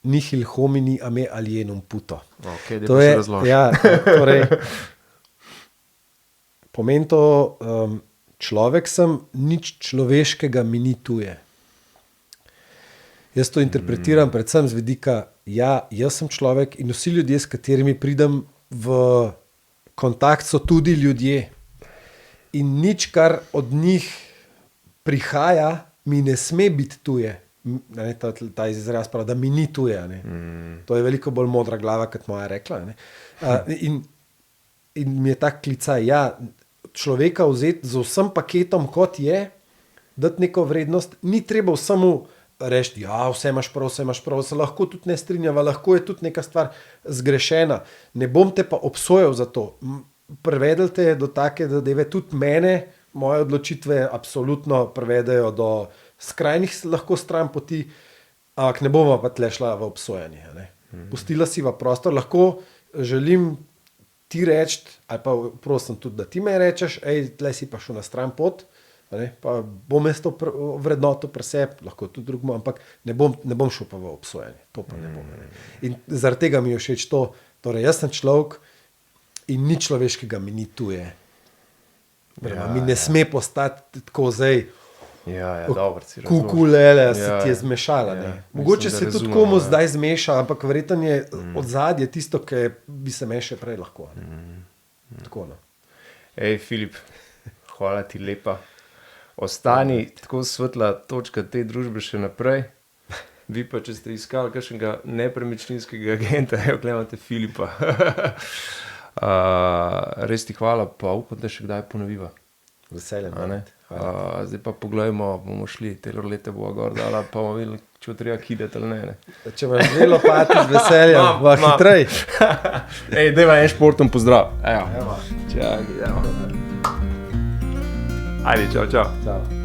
nihil homini a me alienum puto. Okay, to je, ja, torej, pomeni to, človek sem, nič človeškega mi ni tuje. Jaz to interpretiram predvsem z vidika, ja, jaz sem človek in vsi ljudje, s katerimi pridem v kontakt, so tudi ljudje. In nič, kar od njih prihaja, mi ne sme biti tuje. Ne, ta izraz pravi, da mi ni tuje. To je veliko bolj modra glava, kot moja rekla. Ne. In mi je tak klicaj, ja, človeka vzeti z vsem paketom, kot je, dati neko vrednost, ni treba vsemu reči, ja, vse imaš prav, se lahko tudi ne strinjava, lahko je tudi neka stvar zgrešena. Ne bom te pa obsojal za to. Prevedel te do take zadeve, tudi mene, moje odločitve absolutno prevedajo do skrajnih lahko stran poti, ampak ne bomo pa tle šla v obsojanje. Pustila si v prostor, lahko želim ti reči, ali pa prosim tudi, da ti me rečeš, tle si pa šel na stran pot, pa bom jaz to vrednoto pri sebi, lahko tudi drugmo, ampak ne bom šel pa v obsojanje. To pa ne bom. In zaradi tega mi je všeč to, torej jaz sem človek in ni človeškega mi ni tuje. Mi ne sme postati tako zdaj, dobro, kukulele, se ti je zmešala. Mogoče se tudi komu zdaj zmeša, ampak verjetno je odzadje tisto, ki bi se me še prej lahko. Tako, no. Filip, hvala ti lepa. Ostani tako svetla točka te družbe še naprej. Vi pa, če ste iskali kakšnega nepremičninskega agenta, imate Filipa. Res ti hvala, pa upam, da še kdaj ponoviva. Veseljem. Zdaj pa pogledajmo, bomo šli, Taylor leta bova gor dala, pa bomo videli, če bo treba kidati ali ne. Če vam dve lopati z veseljem, hitrej. Dajva en športom pozdrav. Čakaj, Ajde, čau, čau. Ciao.